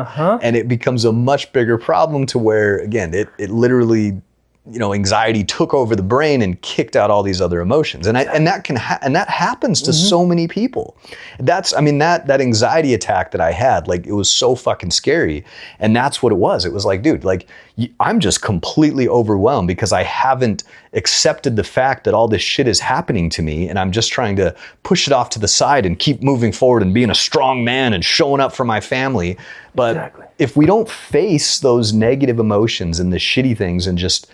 and it becomes a much bigger problem, to where, again, it literally, you know, anxiety took over the brain and kicked out all these other emotions. And that happens to so many people. That anxiety attack that I had, like, it was so fucking scary. And that's what it was. It was like, dude, like, I'm just completely overwhelmed because I haven't accepted the fact that all this shit is happening to me, and I'm just trying to push it off to the side and keep moving forward and being a strong man and showing up for my family. But if we don't face those negative emotions and the shitty things and just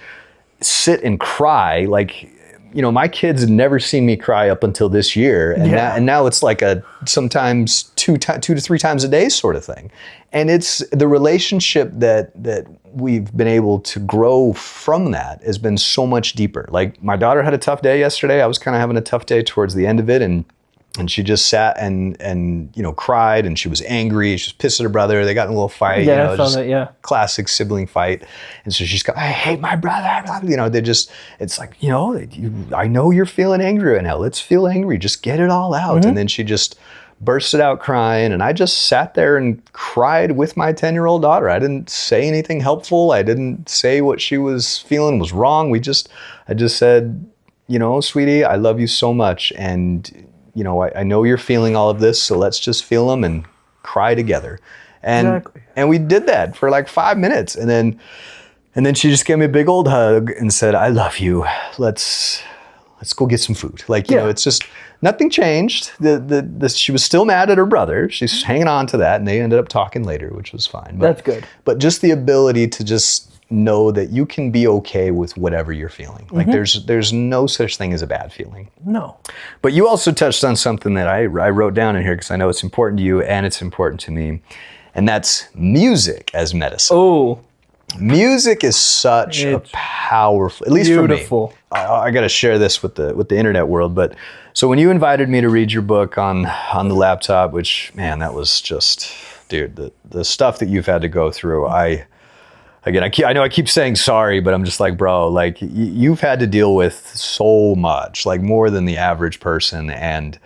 sit and cry, like, my kids had never seen me cry up until this year. And now it's like a sometimes two to three times a day sort of thing. And it's the relationship that we've been able to grow from that has been so much deeper. Like my daughter had a tough day yesterday. I was kind of having a tough day towards the end of it. And she just sat and cried, and she was angry. She was pissed at her brother. They got in a little fight. Yeah, I saw that, classic sibling fight. And so she's going, I hate my brother. It's like, I know you're feeling angry right now. Let's feel angry. Just get it all out. Mm-hmm. And then she just bursted out crying, and I just sat there and cried with my 10-year-old daughter. I didn't say anything helpful. I didn't say what she was feeling was wrong. I just said, sweetie, I love you so much. And I know you're feeling all of this, so let's just feel them and cry together. And we did that for like 5 minutes. And then she just gave me a big old hug and said, I love you. Let's go get some food. It's just nothing changed. She was still mad at her brother. She's hanging on to that, and they ended up talking later, which was fine. That's good. But just the ability to just know that you can be okay with whatever you're feeling. Like there's no such thing as a bad feeling. No. But you also touched on something that I wrote down in here because I know it's important to you and it's important to me, and that's music as medicine. Oh. Music is such a powerful, at least beautiful. For me. I got to share this with the internet world. But so when you invited me to read your book on the laptop, which, man, that was just, dude, the stuff that you've had to go through. I know I keep saying sorry, but I'm just like, bro, like you've had to deal with so much, like more than the average person, and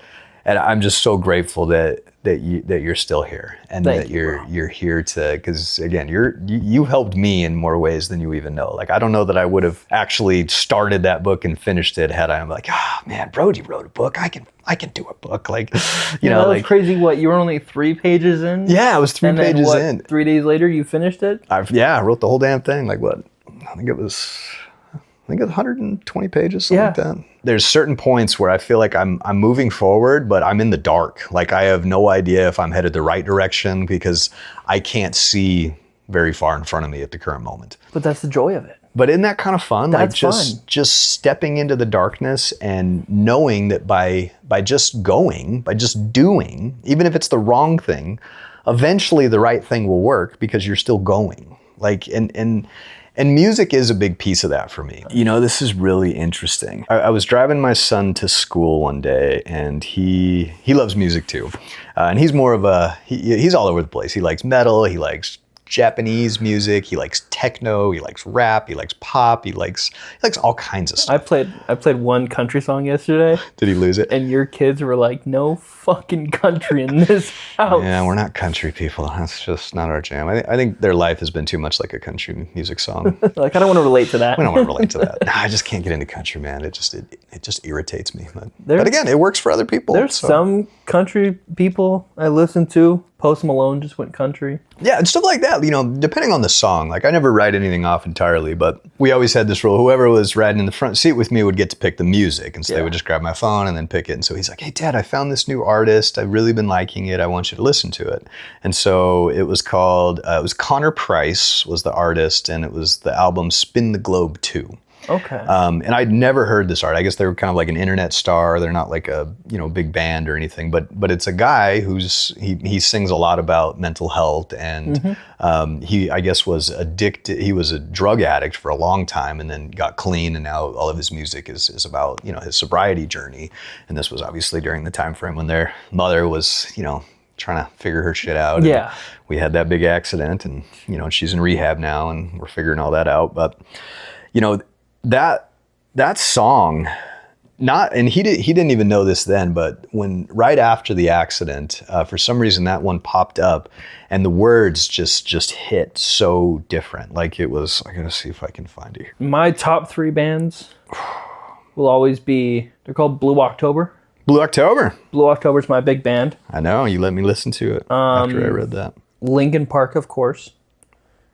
I'm just so grateful that you're still here, and that you're here to, because again, you helped me in more ways than you even know. Like I don't know that I would have actually started that book and finished it had I like, man, Brody wrote a book. I can do a book. Like, that was crazy. What, you were only 3 pages in? Yeah, I was 3 pages in. 3 days later, you finished it? I wrote the whole damn thing. Like what? I think it was 120 pages, something like that. There's certain points where I feel like I'm moving forward, but I'm in the dark. Like I have no idea if I'm headed the right direction because I can't see very far in front of me at the current moment. But that's the joy of it. But isn't that kind of fun? That's just stepping into the darkness and knowing that by just going, by just doing, even if it's the wrong thing, eventually the right thing will work because you're still going. Like and music is a big piece of that for me. This is really interesting. I was driving my son to school one day, and he loves music too. And he's more of he's all over the place. He likes metal, he likes Japanese music, he likes techno, he likes rap, he likes pop, he likes all kinds of stuff. I played one country song yesterday. Did he lose it? And your kids were like, no fucking country in this house. Yeah, we're not country people. That's just not our jam. I think their life has been too much like a country music song. Like, I don't want to relate to that. We don't want to relate to that. Nah, I just can't get into country, man. It just irritates me. But again, it works for other people. There's some country people I listen to. Post Malone just went country. Yeah, and stuff like that, depending on the song. Like, I never write anything off entirely, but we always had this rule. Whoever was riding in the front seat with me would get to pick the music. And so they would just grab my phone and then pick it. And so he's like, hey, Dad, I found this new artist. I've really been liking it. I want you to listen to it. And so it was called, it was Connor Price was the artist, and it was the album Spin the Globe 2. Okay. And I'd never heard this art. I guess they were kind of like an internet star. They're not like a big band or anything. But it's a guy he sings a lot about mental health, and he, I guess, was addicted. He was a drug addict for a long time, and then got clean. And now all of his music is about his sobriety journey. And this was obviously during the time frame when their mother was trying to figure her shit out. Yeah. And we had that big accident, and she's in rehab now, and we're figuring all that out. But that song, and he didn't even know this then, but when right after the accident, for some reason that one popped up, and the words just hit so different. Like it was, I gotta see if I can find it. My top 3 bands will always be, they're called Blue October. Blue October. Blue October's my big band. I know, you let me listen to it after I read that. Linkin Park, of course,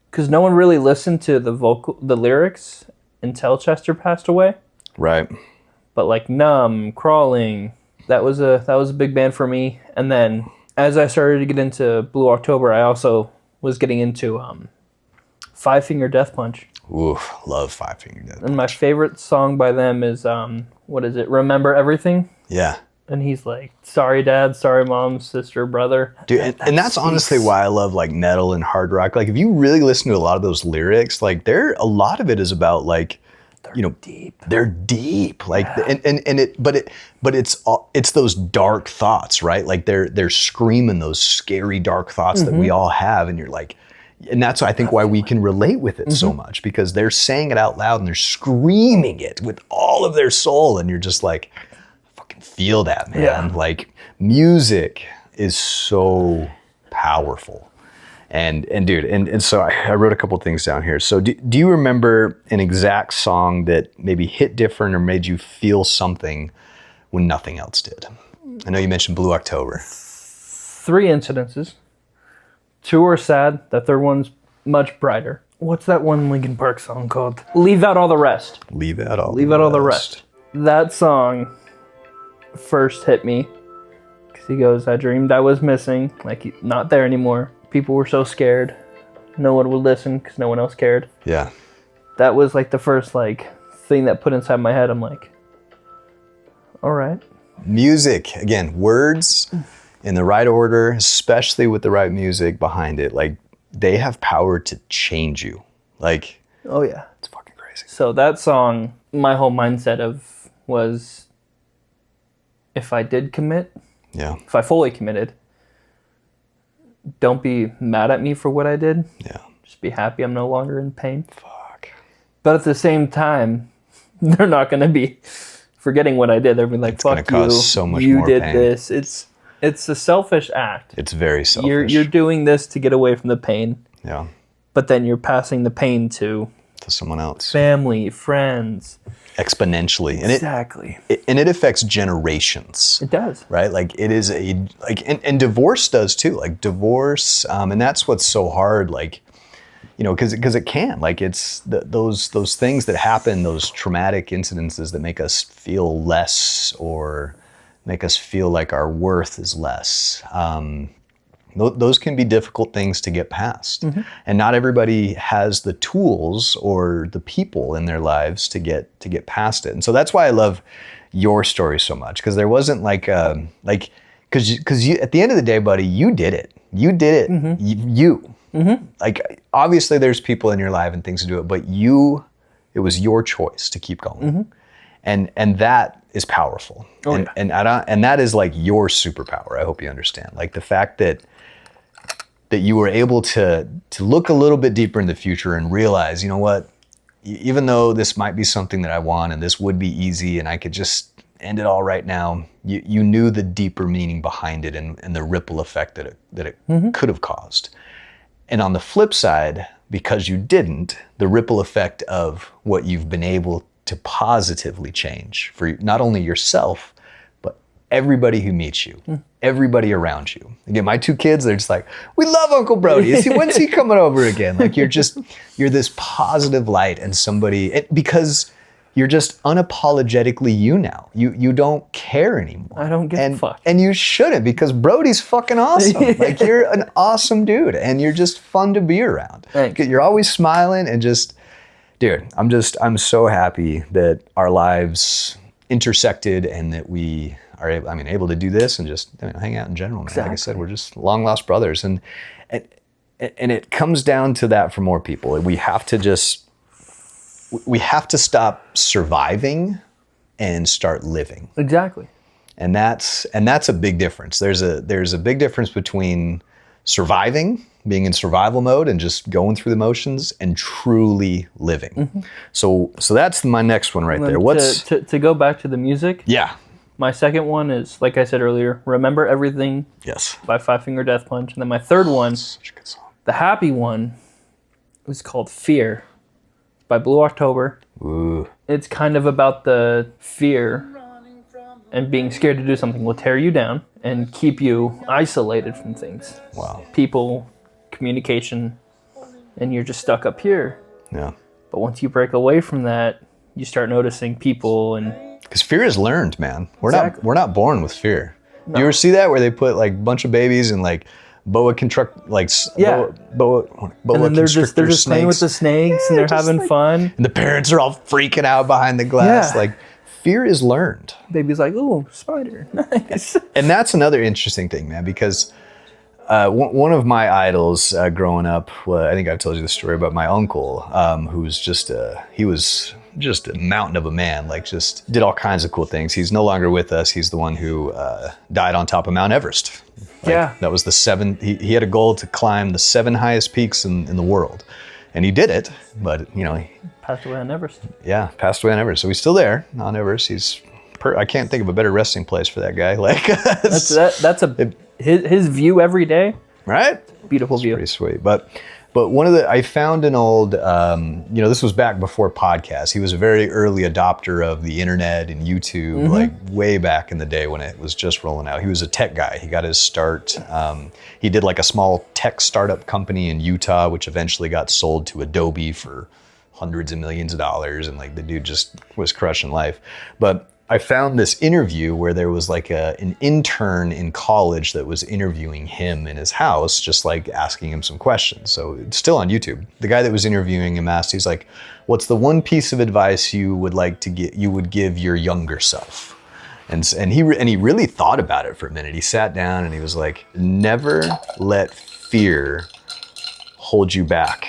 because no one really listened to the lyrics until Chester passed away. Right. But like Numb, Crawling, that was a big band for me. And then as I started to get into Blue October, I also was getting into Five Finger Death Punch. Ooh, love Five Finger Death Punch. And my favorite song by them is, what is it? Remember Everything? Yeah. And he's like, sorry, Dad, sorry, Mom, sister, brother. Dude, and that's honestly why I love like metal and hard rock. Like if you really listen to a lot of those lyrics, like a lot of it is about like, Deep. They're deep. Like, but it's those dark thoughts, right? Like they're screaming those scary dark thoughts that we all have. And you're like, and that's I think why we can relate with it so much, because they're saying it out loud and they're screaming it with all of their soul. And you're just like, feel that, man. Yeah. Like music is so powerful. And dude, and so I wrote a couple things down here. So do you remember an exact song that maybe hit different or made you feel something when nothing else did? I know you mentioned Blue October. 3 incidences. 2 are sad. The third one's much brighter. What's that one Linkin Park song called? Leave Out All the Rest. Leave Out All the Rest. That song first hit me because he goes, I dreamed I was missing, like not there anymore. People were so scared. No one would listen because no one else cared. Yeah. That was like the first like thing that put inside my head. I'm like, all right. Music, again, words in the right order, especially with the right music behind it, like they have power to change you. Like, oh yeah, it's fucking crazy. So that song, my whole mindset of was, if I did commit, if I fully committed, don't be mad at me for what I did. Yeah. Just be happy I'm no longer in pain. Fuck. But at the same time, they're not going to be forgetting what I did. They'll be like, fuck you, so much you more did pain. this. It's a selfish act. It's very selfish. You're doing this to get away from the pain. Yeah. But then you're passing the pain to someone else. Family, friends. Exponentially. And exactly. It affects generations. It does. Right? Like it is and divorce does too. Like divorce, and that's what's so hard, like, because it can. Like it's those things that happen, those traumatic incidences that make us feel less or make us feel like our worth is less. Those can be difficult things to get past. Mm-hmm. And not everybody has the tools or the people in their lives to get past it. And so that's why I love your story so much, because there wasn't because you at the end of the day, buddy, you did it. You did it. Mm-hmm. Like obviously there's people in your life and things to do it, but it was your choice to keep going. Mm-hmm. And that is powerful. Oh, and that is like your superpower. I hope you understand. Like the fact that you were able to look a little bit deeper in the future and realize, you know what, even though this might be something that I want and this would be easy and I could just end it all right now, you knew the deeper meaning behind it and the ripple effect that it mm-hmm. could have caused. And on the flip side, because you didn't, the ripple effect of what you've been able to positively change for not only yourself, but everybody who meets you, everybody around you. Again, my 2 kids, they're just like, we love Uncle Brody. When's he coming over again? Like you're this positive light and because you're just unapologetically you now. You don't care anymore. I don't give a fuck. And you shouldn't, because Brody's fucking awesome. Like you're an awesome dude and you're just fun to be around. Thanks. You're always smiling and just, dude, I'm so happy that our lives intersected and that we are able to do this and just hang out in general, man. Exactly. Like I said, we're just long lost brothers. And it comes down to that for more people. We have to stop surviving and start living. Exactly. And that's a big difference. There's a big difference between surviving, being in survival mode and just going through the motions, and truly living. Mm-hmm. So that's my next one right there. What's to go back to the music? Yeah. My second one is, like I said earlier, Remember Everything. Yes. By Five Finger Death Punch. And then my third one, such a good song. The happy one, was called Fear by Blue October. Ooh. It's kind of about the fear and being scared to do something will tear you down and keep you isolated from things. Wow. People, communication, and you're just stuck up here. Yeah. But once you break away from that, you start noticing people and... Because fear is learned, man. We're Exactly. not born with fear. No. You ever see that where they put like a bunch of babies in like boa constrict, like Yeah. boa And then they're just constrictor playing with the snakes and they're just having fun. And the parents are all freaking out behind the glass. Yeah. Like, fear is learned. Baby's like, "Ooh, spider, nice." And that's another interesting thing, man, because one of my idols growing up, I think I've told you the story about my uncle, who's he was just a mountain of a man, like just did all kinds of cool things. He's no longer with us. He's the one who died on top of Mount Everest. That was he had a goal to climb the 7 highest peaks in the world. And he did it, but he Passed away on Everest. Yeah, passed away on Everest. So he's still there on Everest. I can't think of a better resting place for that guy. Like that's his view every day. Right? Beautiful view. Pretty sweet. But I found an old, this was back before podcasts. He was a very early adopter of the internet and YouTube, like way back in the day when it was just rolling out. He was a tech guy. He got his start. He did like a small tech startup company in Utah, which eventually got sold to Adobe for hundreds of millions of dollars. And like the dude just was crushing life. But I found this interview where there was like an intern in college that was interviewing him in his house, just like asking him some questions. So it's still on YouTube. The guy that was interviewing him asked, he's like, "What's the one piece of advice you would give your younger self?" And he really thought about it for a minute. He sat down and he was like, "Never let fear hold you back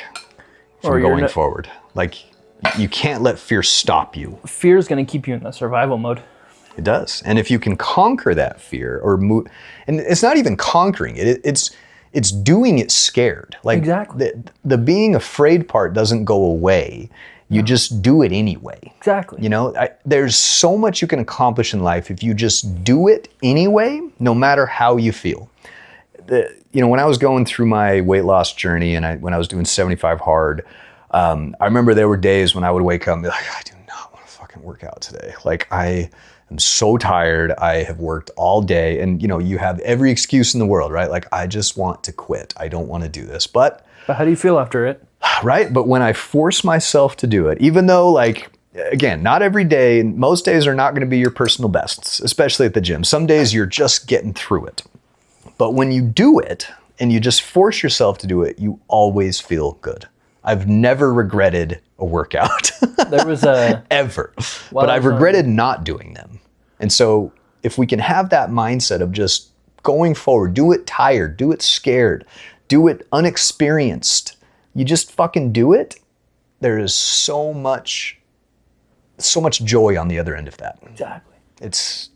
from going forward. Like, you can't let fear stop you." Fear is going to keep you in the survival mode. It does. And if you can conquer that fear or move, and it's not even conquering it, it's doing it scared. Like exactly. The being afraid part doesn't go away. You just do it anyway. Exactly. There's so much you can accomplish in life if you just do it anyway, no matter how you feel. When I was going through my weight loss journey and when I was doing 75 hard, I remember there were days when I would wake up and be like, "I do not want to fucking work out today. Like, I am so tired. I have worked all day." And, you have every excuse in the world, right? Like, I just want to quit. I don't want to do this. But how do you feel after it? Right? But when I force myself to do it, even though, like, again, not every day, most days are not going to be your personal bests, especially at the gym. Some days you're just getting through it. But when you do it and you just force yourself to do it, you always feel good. I've never regretted a workout. There was a... Ever. But I've regretted not doing them. And so if we can have that mindset of just going forward, do it tired, do it scared, do it unexperienced, you just fucking do it, there is so much joy on the other end of that. Exactly. That's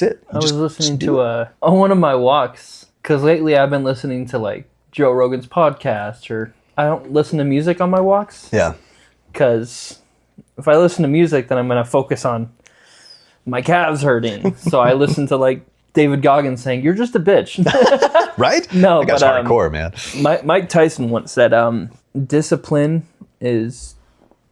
it. I was listening to on one of my walks, because lately I've been listening to like Joe Rogan's podcast, or I don't listen to music on my walks. Yeah. Because if I listen to music, then I'm going to focus on my calves hurting. So I listen to like David Goggins saying, "You're just a bitch." Right? No, that guy's hardcore, man. Mike Tyson once said, discipline is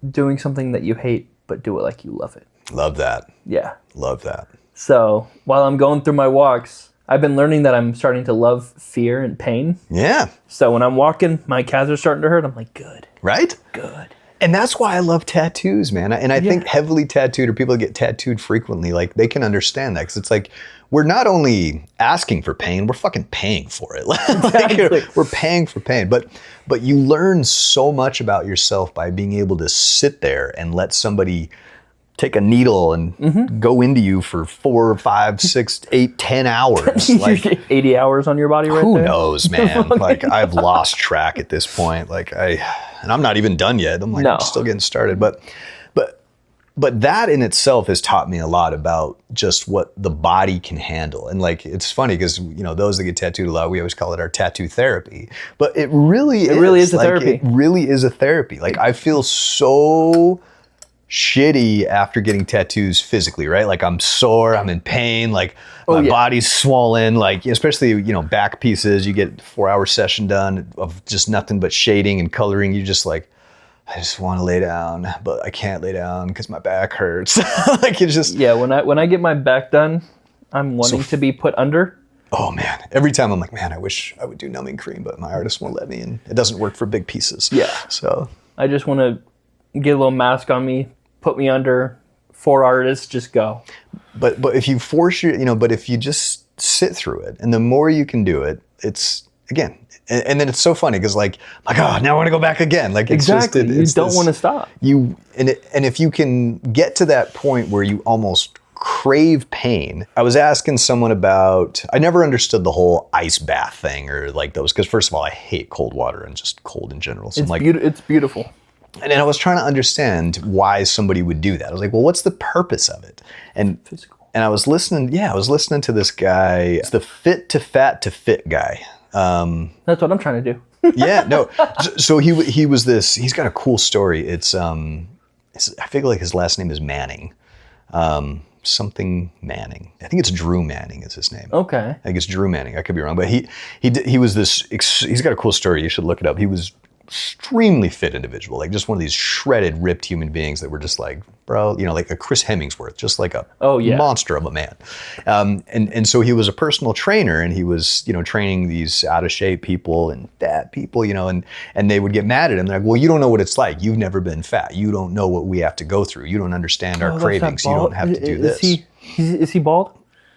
doing something that you hate, but do it like you love it. Love that. Yeah. Love that. So while I'm going through my walks, I've been learning that I'm starting to love fear and pain. Yeah. So when I'm walking, my calves are starting to hurt. I'm like, good. Right? Good. And that's why I love tattoos, man. And I think heavily tattooed or people that get tattooed frequently, like, they can understand that. Because it's like, we're not only asking for pain, we're fucking paying for it. Exactly. We're paying for pain. But you learn so much about yourself by being able to sit there and let somebody take a needle and go into you for 4, 5, 6, 8, 10 hours. Like 80 hours on your body right who there? knows, man? Like, I've lost track at this point. Like, and I'm not even done yet. I'm like, I'm still getting started. But that in itself has taught me a lot about just what the body can handle. And like, it's funny because, those that get tattooed a lot, we always call it our tattoo therapy. But it really is a therapy. It really is a therapy. Like, I feel so shitty after getting tattoos physically, right? Like, I'm sore, I'm in pain, like my body's swollen, like, especially, back pieces, you get a 4-hour session done of just nothing but shading and coloring. You just like, I just want to lay down, but I can't lay down because my back hurts. Like, it's just... Yeah, when I get my back done, I'm wanting to be put under. Oh man, every time I'm like, man, I wish I would do numbing cream, but my artist won't let me, and it doesn't work for big pieces. Yeah. So I just want to get a little mask on me, put me under, 4 artists, just go. But if you force but if you just sit through it, and the more you can do it, it's again. And then it's so funny because like, oh, now I want to go back again. Like it's exactly. just, you don't want to stop. And if you can get to that point where you almost crave pain. I was asking someone about, I never understood the whole ice bath thing or like those, because first of all, I hate cold water and just cold in general. So it's beautiful. And then I was trying to understand why somebody would do that. I was like, well, what's the purpose of it? And physical. And I was listening to this guy, it's the fit to fat to fit guy. That's what I'm trying to do. Yeah, no. So he was this, he's got a cool story. It's, I feel like his last name is Manning. Something Manning. I think it's Drew Manning is his name. Okay. I think it's Drew Manning. I could be wrong, but he was this. He's got a cool story. You should look it up. He was extremely fit individual, like just one of these shredded, ripped human beings that were just like, bro, like a Chris Hemsworth, just like a monster of a man. And so he was a personal trainer, and he was training these out of shape people and fat people, and they would get mad at him. They're like, well, you don't know what it's like. You've never been fat. You don't know what we have to go through. You don't understand our cravings. You don't have to do this. Is he bald?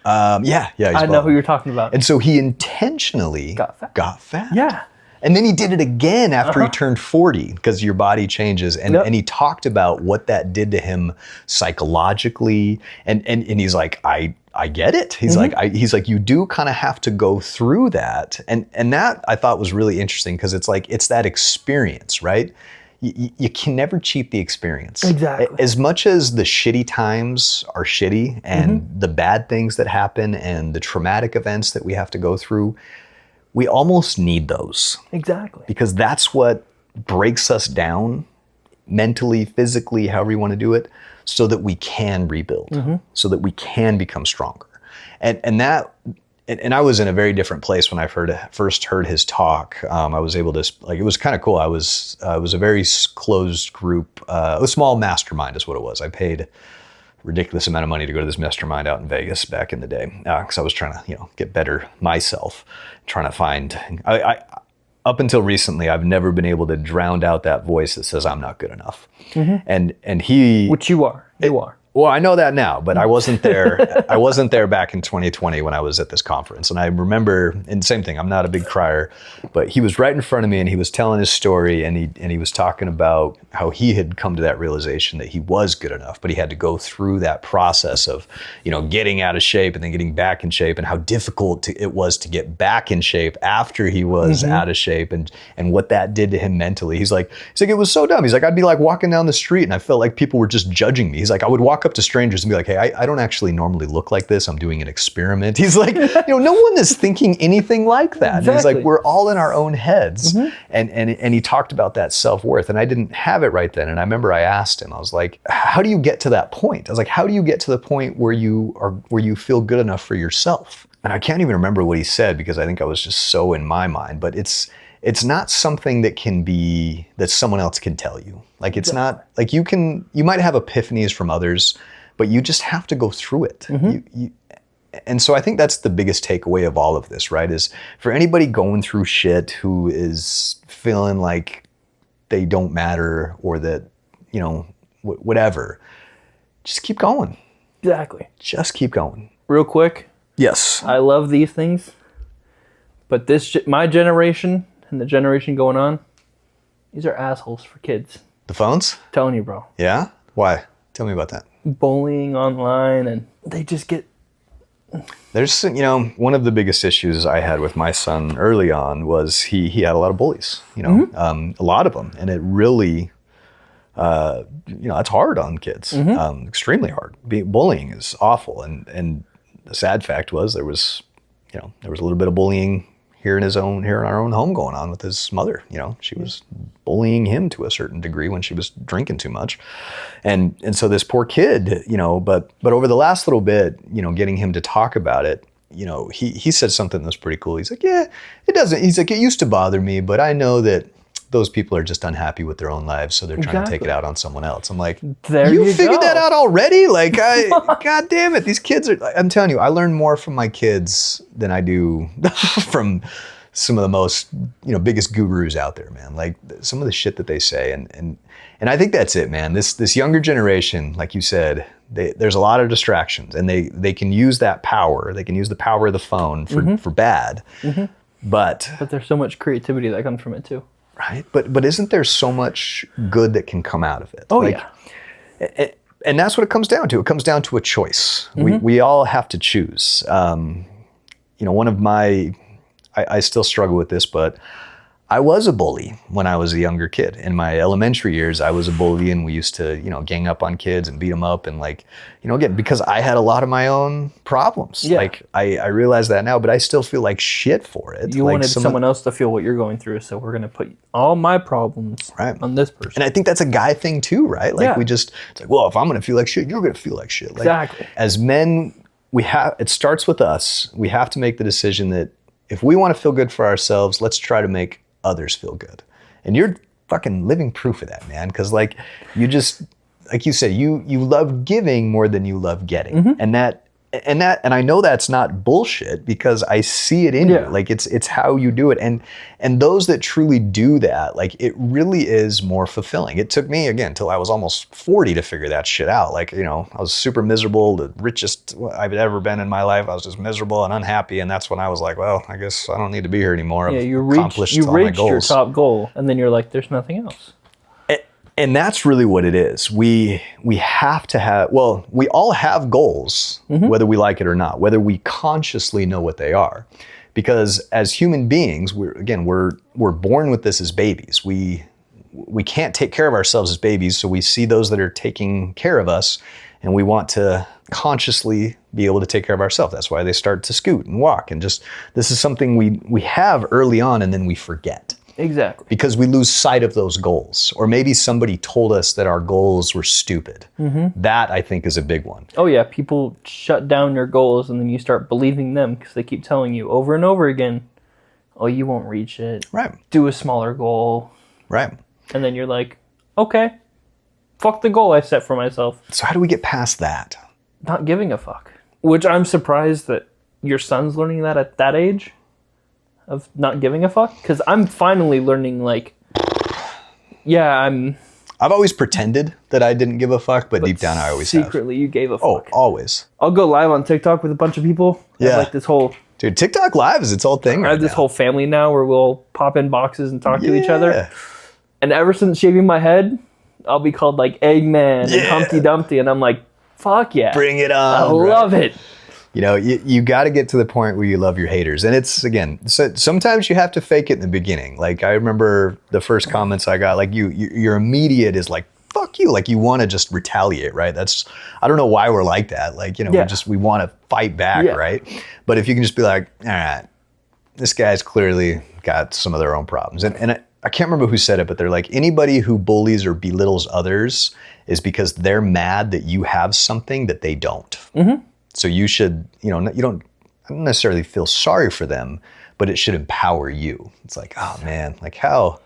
Yeah. He's I know who you're talking about. And so he intentionally got fat. Yeah. And then he did it again after he turned 40, because your body changes. And he talked about what that did to him psychologically. And he's like, I get it. He's like, you do kind of have to go through that. And that I thought was really interesting, because it's like, it's that experience, right? You can never cheat the experience. Exactly. As much as the shitty times are shitty, and the bad things that happen and the traumatic events that we have to go through, we almost need those. Exactly. Because that's what breaks us down mentally, physically, however you want to do it, so that we can rebuild, so that we can become stronger. And I was in a very different place when I first heard his talk. I was able to, it was kind of cool. It was a very closed group, a small mastermind is what it was. I paid ridiculous amount of money to go to this mastermind out in Vegas back in the day, because I was trying to get better myself, trying to find. I up until recently, I've never been able to drown out that voice that says I'm not good enough, and he, which you are. Well, I know that now, but I wasn't there. I wasn't there back in 2020 when I was at this conference. And I remember, and same thing, I'm not a big crier, but he was right in front of me and he was telling his story, and he was talking about how he had come to that realization that he was good enough, but he had to go through that process of, getting out of shape and then getting back in shape, and how difficult it was to get back in shape after he was out of shape, and what that did to him mentally. He's like, it was so dumb. He's like, I'd be like walking down the street and I felt like people were just judging me. He's like, I would walk up to strangers and be like, hey, I don't actually normally look like this. I'm doing an experiment. He's like, no one is thinking anything like that. Exactly. And he's like, we're all in our own heads. And he talked about that self-worth, and I didn't have it right then. And I remember I asked him, I was like, how do you get to that point? I was like, how do you get to the point where you feel good enough for yourself? And I can't even remember what he said, because I think I was just so in my mind, but it's not something that someone else can tell you. Like, it's not like you might have epiphanies from others, but you just have to go through it. And so I think that's the biggest takeaway of all of this, right? Is for anybody going through shit who is feeling like they don't matter, or that, whatever, just keep going. Exactly. Just keep going. Real quick. Yes. I love these things, but my generation and the generation going on, these are assholes for kids. The phones? I'm telling you, bro. Yeah? Why? Tell me about that. Bullying online, and they just get... There's, one of the biggest issues I had with my son early on was he had a lot of bullies, a lot of them. And it really, it's hard on kids, extremely hard. Bullying is awful. And the sad fact was there was a little bit of bullying here in our own home going on with his mother. She was bullying him to a certain degree when she was drinking too much. And so this poor kid, but over the last little bit, getting him to talk about it, he said something that was pretty cool. He's like, yeah, it doesn't. He's like, it used to bother me, but I know that those people are just unhappy with their own lives, so they're trying to take it out on someone else. I'm like, you figured that out already? Like, God damn it, these kids are, I'm telling you, I learn more from my kids than I do from some of the most, biggest gurus out there, man. Like, some of the shit that they say. And I think that's it, man. This younger generation, like you said, there's a lot of distractions, and they can use that power. They can use the power of the phone for bad. But there's so much creativity that comes from it too. right, but isn't there so much good that can come out of it? Oh yeah. And that's what it comes down to. It comes down to a choice. We all have to choose. One of my, I still struggle with this, but I was a bully when I was a younger kid. In my elementary years, I was a bully, and we used to, gang up on kids and beat them up, and again, because I had a lot of my own problems. Yeah. I realize that now, but I still feel like shit for it. You wanted someone else to feel what you're going through, so we're gonna put all my problems on this person. And I think that's a guy thing too, right? It's like, well, if I'm gonna feel like shit, you're gonna feel like shit. Exactly. As men, it starts with us. We have to make the decision that if we want to feel good for ourselves, let's try to make others feel good. And you're fucking living proof of that, man. Because you just, like you said, you love giving more than you love getting. And I know that's not bullshit, because I see it in you. It's how you do it. And those that truly do that, it really is more fulfilling. It took me, again, till I was almost 40 to figure that shit out. I was super miserable, the richest I've ever been in my life. I was just miserable and unhappy. And that's when I was like, well, I guess I don't need to be here anymore. Yeah, you accomplished all my reached your goals. top goal, and then you're like, there's nothing else. And that's really what it is. We have to have, we all have goals, whether we like it or not, whether we consciously know what they are. Because as human beings, we're born with this as babies. We can't take care of ourselves as babies, so we see those that are taking care of us, and we want to consciously be able to take care of ourselves. That's why they start to scoot and walk. And this is something we have early on, and then we forget. Exactly. Because we lose sight of those goals. Or maybe somebody told us that our goals were stupid. That, I think, is a big one. Oh yeah, people shut down your goals, and then you start believing them because they keep telling you over and over again, oh, you won't reach it. Right. Do a smaller goal. Right. And then you're like, okay, fuck the goal I set for myself. So how do we get past that? Not giving a fuck. Which I'm surprised that your son's learning that at that age. Of not giving a fuck, because I'm finally learning. I've always pretended that I didn't give a fuck, but deep down I always secretly have. you gave a Oh, fuck. always. I'll go live on TikTok with a bunch of people. Yeah. This whole Dude, TikTok Live is its own thing. I have this whole family now where we'll pop in boxes and talk to each other. Yeah. And ever since shaving my head, I'll be called Eggman and Humpty Dumpty, and I'm like, fuck yeah, Bring it on. I love it. You got to get to the point where you love your haters. And it's, again, so sometimes you have to fake it in the beginning. I remember the first comments I got, your immediate is fuck you. You want to just retaliate, right? I don't know why we're like that. We want to fight back, right? But if you can just be like, all right, this guy's clearly got some of their own problems. And I can't remember who said it, but they're like, anybody who bullies or belittles others is because they're mad that you have something that they don't. So you should, you don't necessarily feel sorry for them, but it should empower you. It's like, oh man, how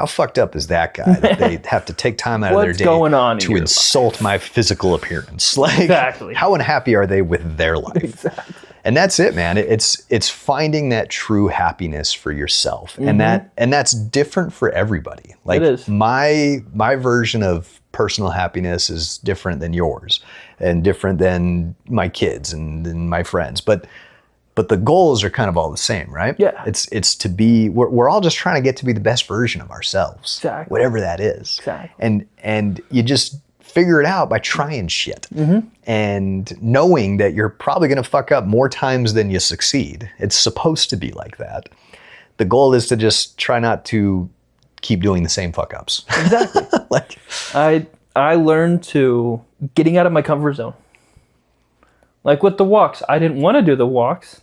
fucked up is that guy that they have to take time out of their day to insult my physical appearance? Exactly. How unhappy are they with their life? Exactly. And that's it, man. It's finding that true happiness for yourself, and that's different for everybody. It is. My version of personal happiness is different than yours, and different than my kids and my friends. But the goals are kind of all the same, right? Yeah. It's to be. We're all just trying to get to be the best version of ourselves, exactly. Whatever that is. Exactly. And you just figure it out by trying shit and knowing that you're probably going to fuck up more times than you succeed. It's supposed to be like that. The goal is to just try not to keep doing the same fuck ups. Exactly. I learned to getting out of my comfort zone. With the walks, I didn't want to do the walks.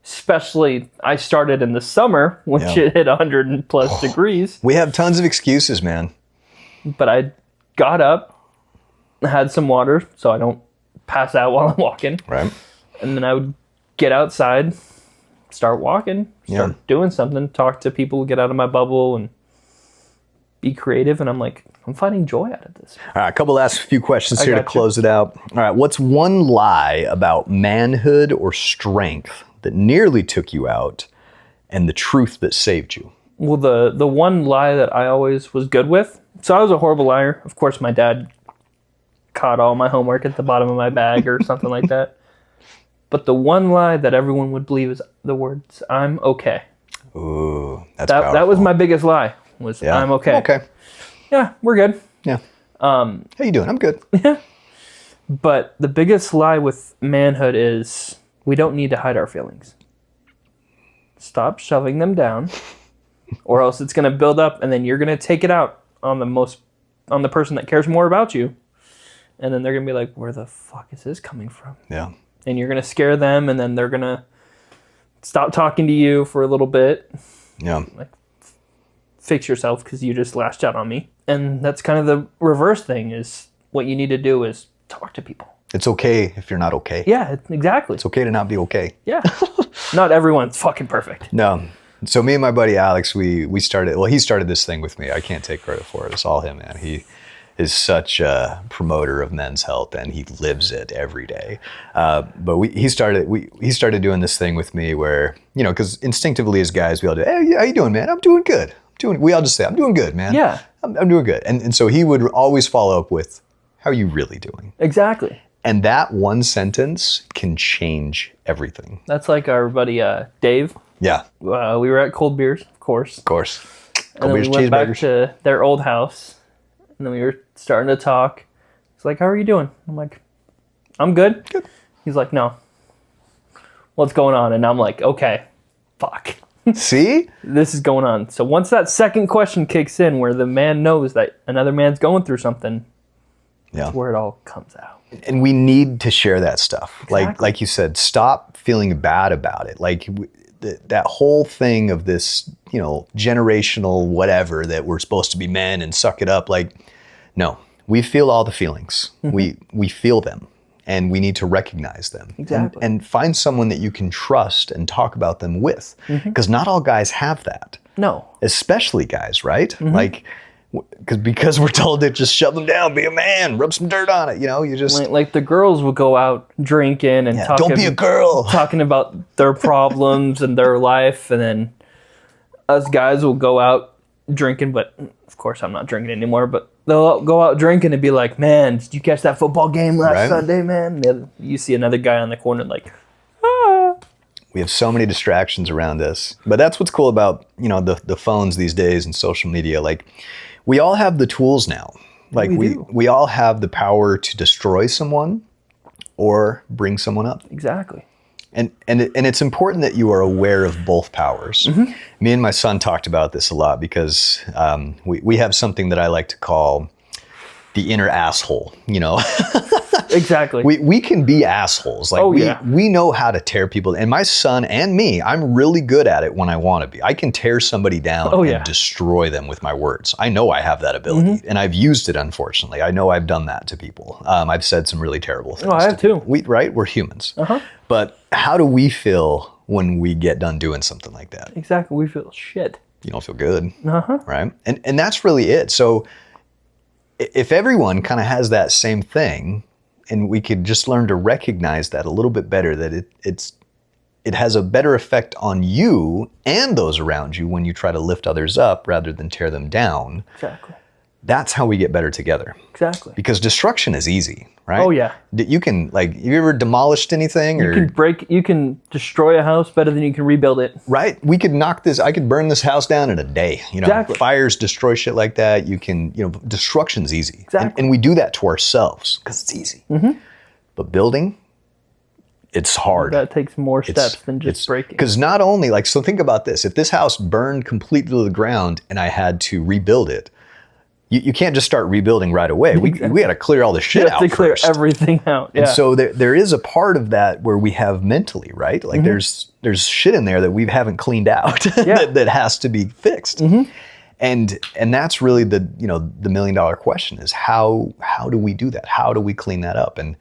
Especially, I started in the summer when shit hit 100 plus degrees. We have tons of excuses, man. But I got up, had some water so I don't pass out while I'm walking. Right. And then I would get outside, start walking, start doing something, talk to people, get out of my bubble, and be creative. And I'm like, I'm finding joy out of this. All right, a couple last few questions here to close it out. All right, what's one lie about manhood or strength that nearly took you out, and the truth that saved you? Well, the one lie that I always was good with. So I was a horrible liar. Of course, my dad caught all my homework at the bottom of my bag or something like that. But the one lie that everyone would believe is the words, I'm okay. Ooh, that's that powerful. was my biggest lie. Was I'm okay. Okay. Yeah, we're good. Yeah. How you doing? I'm good. Yeah. But the biggest lie with manhood is we don't need to hide our feelings. Stop shoving them down, or else it's going to build up, and then you're going to take it out on the person that cares more about you, and then they're going to be like, "Where the fuck is this coming from?" Yeah. And you're going to scare them, and then they're going to stop talking to you for a little bit. Yeah. Like, fix yourself because you just lashed out on me. And that's kind of the reverse thing. Is what you need to do is talk to people. It's okay if you're not okay. Yeah, exactly. It's okay to not be okay. Yeah. Not everyone's fucking perfect. No. So me and my buddy Alex, he started this thing with me. I can't take credit for it. It's all him, man. He is such a promoter of men's health, and he lives it every day. But he started doing this thing with me where, because instinctively as guys, we all do, "Hey, how you doing, man? I'm doing good. We all just say, I'm doing good, man. Yeah. I'm doing good." And so he would always follow up with, "How are you really doing?" Exactly. And that one sentence can change everything. That's like our buddy Dave. Yeah. We were at Cold Beers, of course. Of course. And then we went back to their old house. And then we were starting to talk. He's like, "How are you doing?" I'm like, "I'm good." Good. He's like, "No. What's going on?" And I'm like, "Okay, fuck. See? This is going on." So once that second question kicks in where the man knows that another man's going through something, that's where it all comes out. And we need to share that stuff. Exactly. Like you said, stop feeling bad about it. Like that whole thing of this, generational whatever that we're supposed to be men and suck it up. Like, no, we feel all the feelings. Mm-hmm. We feel them, and we need to recognize them. Exactly. And find someone that you can trust and talk about them with, because not all guys have that. No. Especially guys, right? Mm-hmm. Like, because we're told to just shut them down, be a man, rub some dirt on it. You just like the girls will go out drinking and don't be a girl, talking about their problems and their life, and then us guys will go out drinking. But of course, I'm not drinking anymore. But they'll go out drinking and be like, "Man, did you catch that football game last Sunday, man?" And you see another guy on the corner like, "Ah." We have so many distractions around us, but that's what's cool about the phones these days and social media. Like, we all have the tools now. Like we all have the power to destroy someone or bring someone up. Exactly. And it's important that you are aware of both powers. Mm-hmm. Me and my son talked about this a lot because we have something that I like to call the inner asshole, Exactly. We can be assholes. Like we know how to tear people. And my son and me, I'm really good at it when I want to be. I can tear somebody down and destroy them with my words. I know I have that ability, and I've used it, unfortunately. I know I've done that to people. I've said some really terrible things. Oh, I have too. We're humans. But how do we feel when we get done doing something like that? Exactly. We feel shit. You don't feel good, right? And that's really it. So if everyone kind of has that same thing, and we could just learn to recognize that a little bit better, that it has a better effect on you and those around you when you try to lift others up rather than tear them down. Exactly. That's how we get better together. Exactly. Because destruction is easy, right? Oh yeah. You can, have you ever demolished anything? You can destroy a house better than you can rebuild it. Right. We could I could burn this house down in a day. Exactly. Fires destroy shit like that. You can, destruction's easy. Exactly. And we do that to ourselves because it's easy. Mm-hmm. But building, it's hard. That takes more steps than just breaking. Because not only, so think about this. If this house burned completely to the ground and I had to rebuild it, you can't just start rebuilding right away. We got to clear all the shit out first. You have to clear everything out. Yeah. And so there is a part of that where we have mentally, right? Like there's shit in there that we haven't cleaned out that has to be fixed. Mm-hmm. And that's really the $1 million question is how do we do that? How do we clean that up? And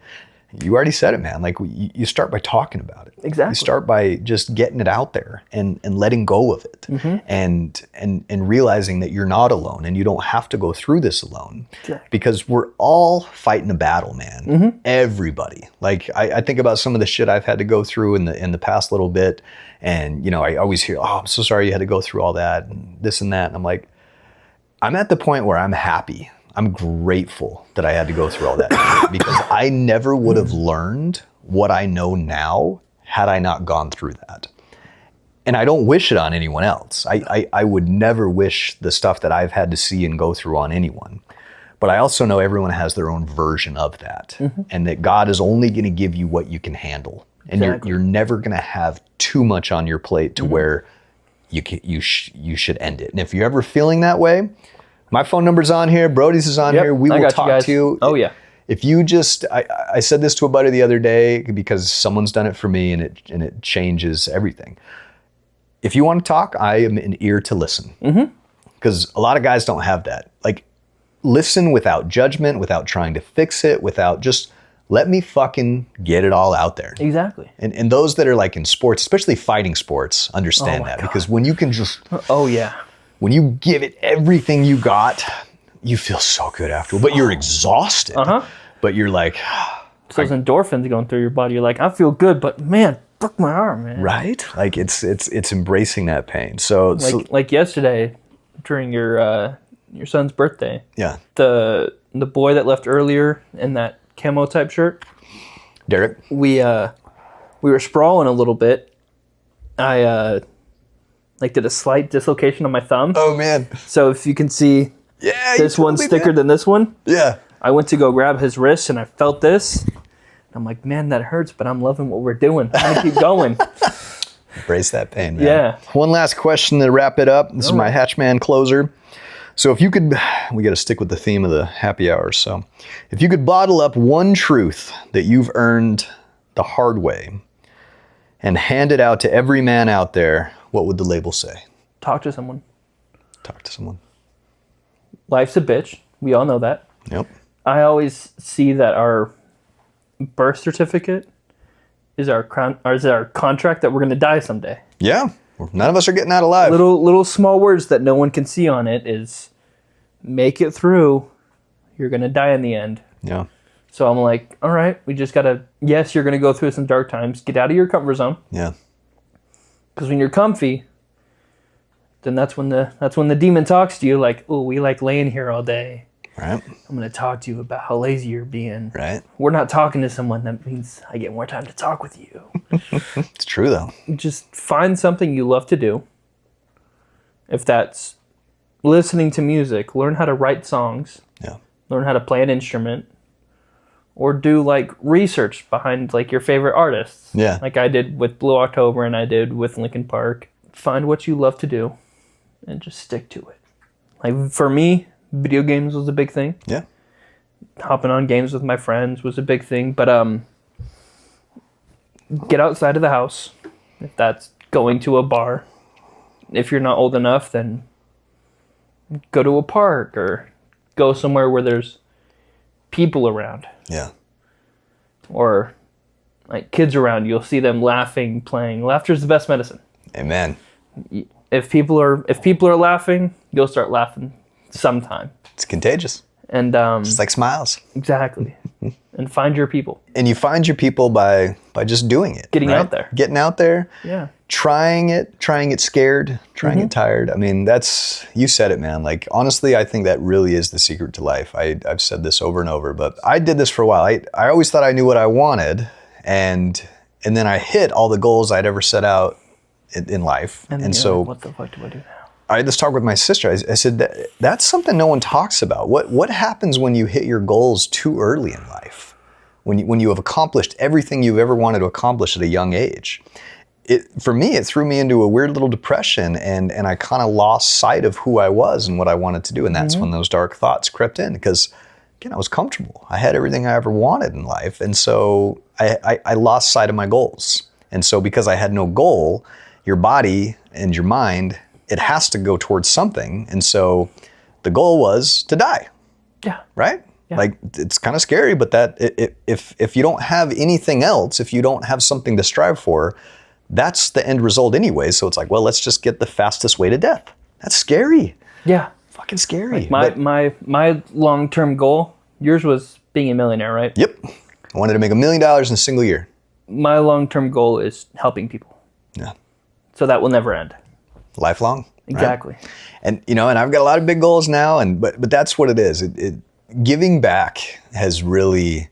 you already said it, man. Like you start by talking about it. Exactly. You start by just getting it out there and letting go of it, and realizing that you're not alone and you don't have to go through this alone. Exactly. Because we're all fighting a battle, man. Mm-hmm. Everybody. Like I think about some of the shit I've had to go through in the past little bit, and I always hear, "Oh, I'm so sorry you had to go through all that and this and that." And I'm like, I'm at the point where I'm happy. I'm grateful that I had to go through all that shit, because I never would have learned what I know now had I not gone through that. And I don't wish it on anyone else. I would never wish the stuff that I've had to see and go through on anyone. But I also know everyone has their own version of that. And that God is only going to give you what you can handle. And you're never going to have too much on your plate to where you should end it. And if you're ever feeling that way, my phone number's on here. Brody's is on here. We will talk to you. Oh, yeah. If you just, I said this to a buddy the other day because someone's done it for me and it changes everything. If you want to talk, I am an ear to listen. Because a lot of guys don't have that. Like, listen without judgment, without trying to fix it, without just let me fucking get it all out there. Exactly. And those that are like in sports, especially fighting sports, understand that. God. Because when you can just, when you give it everything you got, you feel so good after, but you're exhausted. But you're like, so those endorphins going through your body. You're like, I feel good, but man, fuck my arm, man. Right? Like it's embracing that pain. So like yesterday during your son's birthday. Yeah. The boy that left earlier in that camo type shirt. Derek. We were sprawling a little bit. I did a slight dislocation on my thumb. Oh man. So if you can see this one's thicker than this one. Yeah. I went to go grab his wrist and I felt this. I'm like, man, that hurts, but I'm loving what we're doing. I'm gonna keep going. Embrace that pain, man. Yeah. One last question to wrap it up. This is my Hatchman closer. So if you could, we got to stick with the theme of the happy hour. So if you could bottle up one truth that you've earned the hard way and hand it out to every man out there, what would the label say? Talk to someone. Talk to someone. Life's a bitch. We all know that. Yep. I always see that our birth certificate is our contract that we're going to die someday. Yeah. None of us are getting out alive. Little small words that no one can see on it is make it through. You're going to die in the end. Yeah. So I'm like, all right, we just got to, yes, you're going to go through some dark times. Get out of your comfort zone. Yeah. Because when you're comfy, then that's when the demon talks to you like, oh, we like laying here all day. Right. I'm going to talk to you about how lazy you're being. Right. We're not talking to someone. That means I get more time to talk with you. It's true, though. Just find something you love to do. If that's listening to music, learn how to write songs. Yeah. Learn how to play an instrument. Or do like research behind like your favorite artists. Yeah. Like I did with Blue October and I did with Linkin Park. Find what you love to do and just stick to it. Like for me, video games was a big thing. Yeah. Hopping on games with my friends was a big thing. But get outside of the house. If that's going to a bar. If you're not old enough, then go to a park or go somewhere where there's people around. Yeah. Or like kids around. You'll see them laughing, playing. Laughter's the best medicine. Amen. If people are laughing, you'll start laughing sometime. It's contagious. And Just like smiles. exactly. And find your people. And you find your people by just doing it. Getting out there. Getting out there. Yeah. Trying it scared, trying it tired. I mean, you said it, man. Like, honestly, I think that really is the secret to life. I've said this over and over, but I did this for a while. I always thought I knew what I wanted, and then I hit all the goals I'd ever set out in life. And so, like, what the fuck do I do now? I had this talk with my sister. I said, that's something no one talks about. What happens when you hit your goals too early in life? When you have accomplished everything you've ever wanted to accomplish at a young age? For me, it threw me into a weird little depression, and I kind of lost sight of who I was and what I wanted to do. And that's when those dark thoughts crept in, because, again, I was comfortable. I had everything I ever wanted in life. And so I lost sight of my goals. And so because I had no goal, your body and your mind, it has to go towards something. And so the goal was to die. Yeah. Right? Yeah. Like, it's kind of scary, but that if you don't have anything else, if you don't have something to strive for, that's the end result anyway. So it's like, well, let's just get the fastest way to death. That's scary. Yeah. Fucking scary. Like my long-term goal, yours was being a millionaire, right? Yep. I wanted to make $1 million in a single year. My long-term goal is helping people. Yeah. So that will never end. Lifelong. Exactly. Right? And, and I've got a lot of big goals now, but that's what it is. Giving back has really,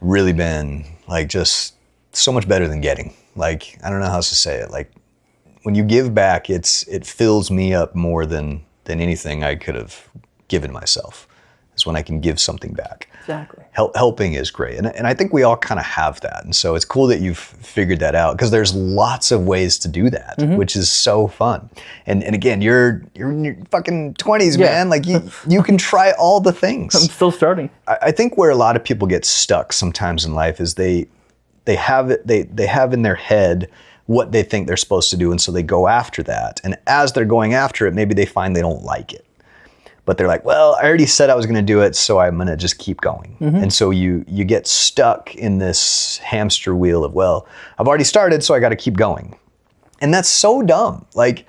really been like just so much better than getting. Like, I don't know how else to say it. Like, when you give back, it fills me up more than anything I could have given myself. Is when I can give something back. Exactly. Helping is great. And I think we all kind of have that. And so it's cool that you've figured that out, because there's lots of ways to do that, which is so fun. And again, you're in your fucking 20s, man. Like you can try all the things. I'm still starting. I think where a lot of people get stuck sometimes in life is they have in their head what they think they're supposed to do. And so they go after that. And as they're going after it, maybe they find they don't like it. But they're like, well, I already said I was going to do it, so I'm going to just keep going. And so you get stuck in this hamster wheel of, well, I've already started, so I got to keep going. And that's so dumb. Like,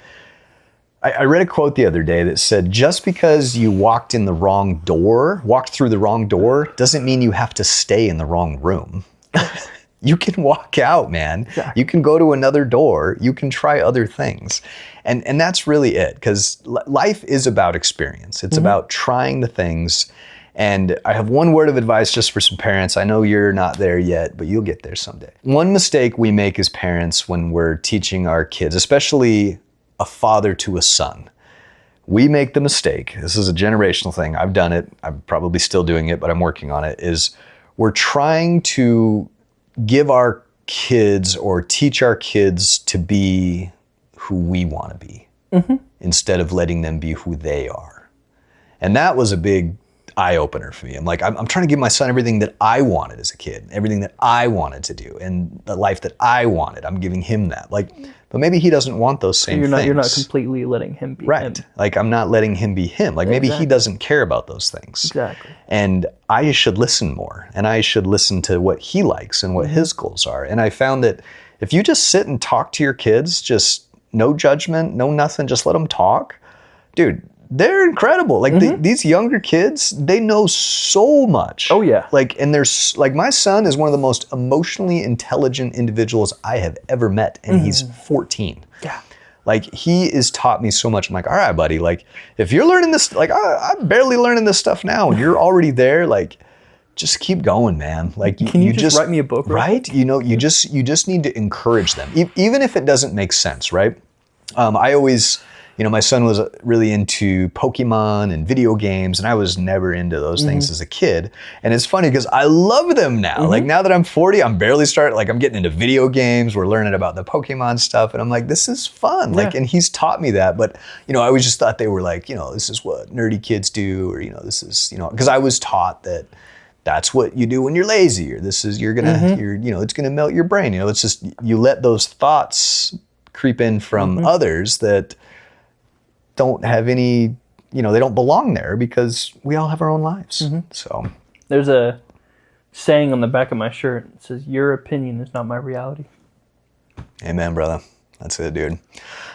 I read a quote the other day that said, just because you walked through the wrong door, doesn't mean you have to stay in the wrong room. You can walk out, man. Exactly. You can go to another door. You can try other things. And that's really it, because life is about experience. It's about trying the things. And I have one word of advice just for some parents. I know you're not there yet, but you'll get there someday. One mistake we make as parents when we're teaching our kids, especially a father to a son, we make the mistake, this is a generational thing, I've done it, I'm probably still doing it, but I'm working on it, is we're trying to give our kids or teach our kids to be who we want to be instead of letting them be who they are. And that was a big eye-opener for me. I'm like, I'm trying to give my son everything that I wanted as a kid, everything that I wanted to do, and the life that I wanted. I'm giving him that. Like, but maybe he doesn't want those same things. You're not completely letting him be him. Like, I'm not letting him be him. Like, maybe he doesn't care about those things. Exactly. And I should listen more, and I should listen to what he likes and what his goals are. And I found that if you just sit and talk to your kids, just no judgment, no nothing, just let them talk, dude, they're incredible. Like these younger kids, they know so much. Oh yeah. Like, and there's like, my son is one of the most emotionally intelligent individuals I have ever met, and he's 14. Yeah. Like, he has taught me so much. I'm like, all right, buddy, like, if you're learning this, like, I'm barely learning this stuff now, and you're already there, like, just keep going, man. Like, can you just write me a book? Right? You know, you just need to encourage them, even if it doesn't make sense, right? I always, you know, my son was really into Pokemon and video games, and I was never into those things as a kid. And it's funny because I love them now. Like, now that I'm 40, I'm barely I'm getting into video games. We're learning about the Pokemon stuff, and I'm like, this is fun. Like, and he's taught me that. But, you know, I always just thought they were like, you know, this is what nerdy kids do, or, you know, this is, you know, because I was taught that that's what you do when you're lazy, or this is, you're gonna, you know, it's gonna melt your brain. You know, it's just, you let those thoughts creep in from others that don't have any, you know, they don't belong there, because we all have our own lives. So there's a saying on the back of my shirt. It says, "Your opinion is not my reality." Amen, brother. That's it, dude.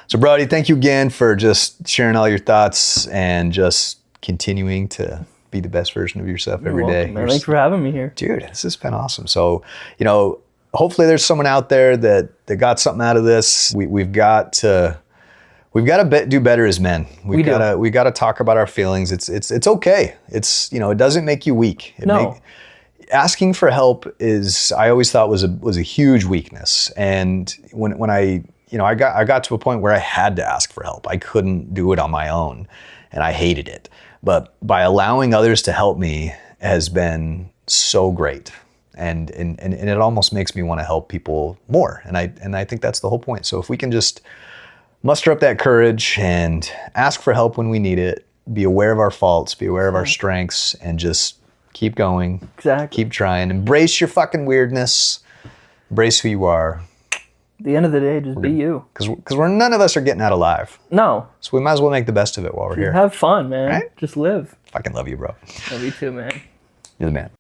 So, Brody, thank you again for just sharing all your thoughts and just continuing to be the best version of yourself every day. Man. Thanks for having me here. Dude, this has been awesome. So, you know, hopefully there's someone out there that got something out of this. We've got to do better as men. We got to talk about our feelings. It's okay. It's, you know, it doesn't make you weak. Asking for help I always thought was a huge weakness. And when I got to a point where I had to ask for help. I couldn't do it on my own, and I hated it. But by allowing others to help me has been so great. And it almost makes me want to help people more. And I think that's the whole point. So if we can just muster up that courage and ask for help when we need it, be aware of our faults, be aware of our strengths, and just keep going. Exactly. Keep trying. Embrace your fucking weirdness. Embrace who you are. At the end of the day, just be you. Because none of us are getting out alive. No. So we might as well make the best of it while we're here. Have fun, man. Right? Just live. Fucking love you, bro. Love you too, man. You're the man.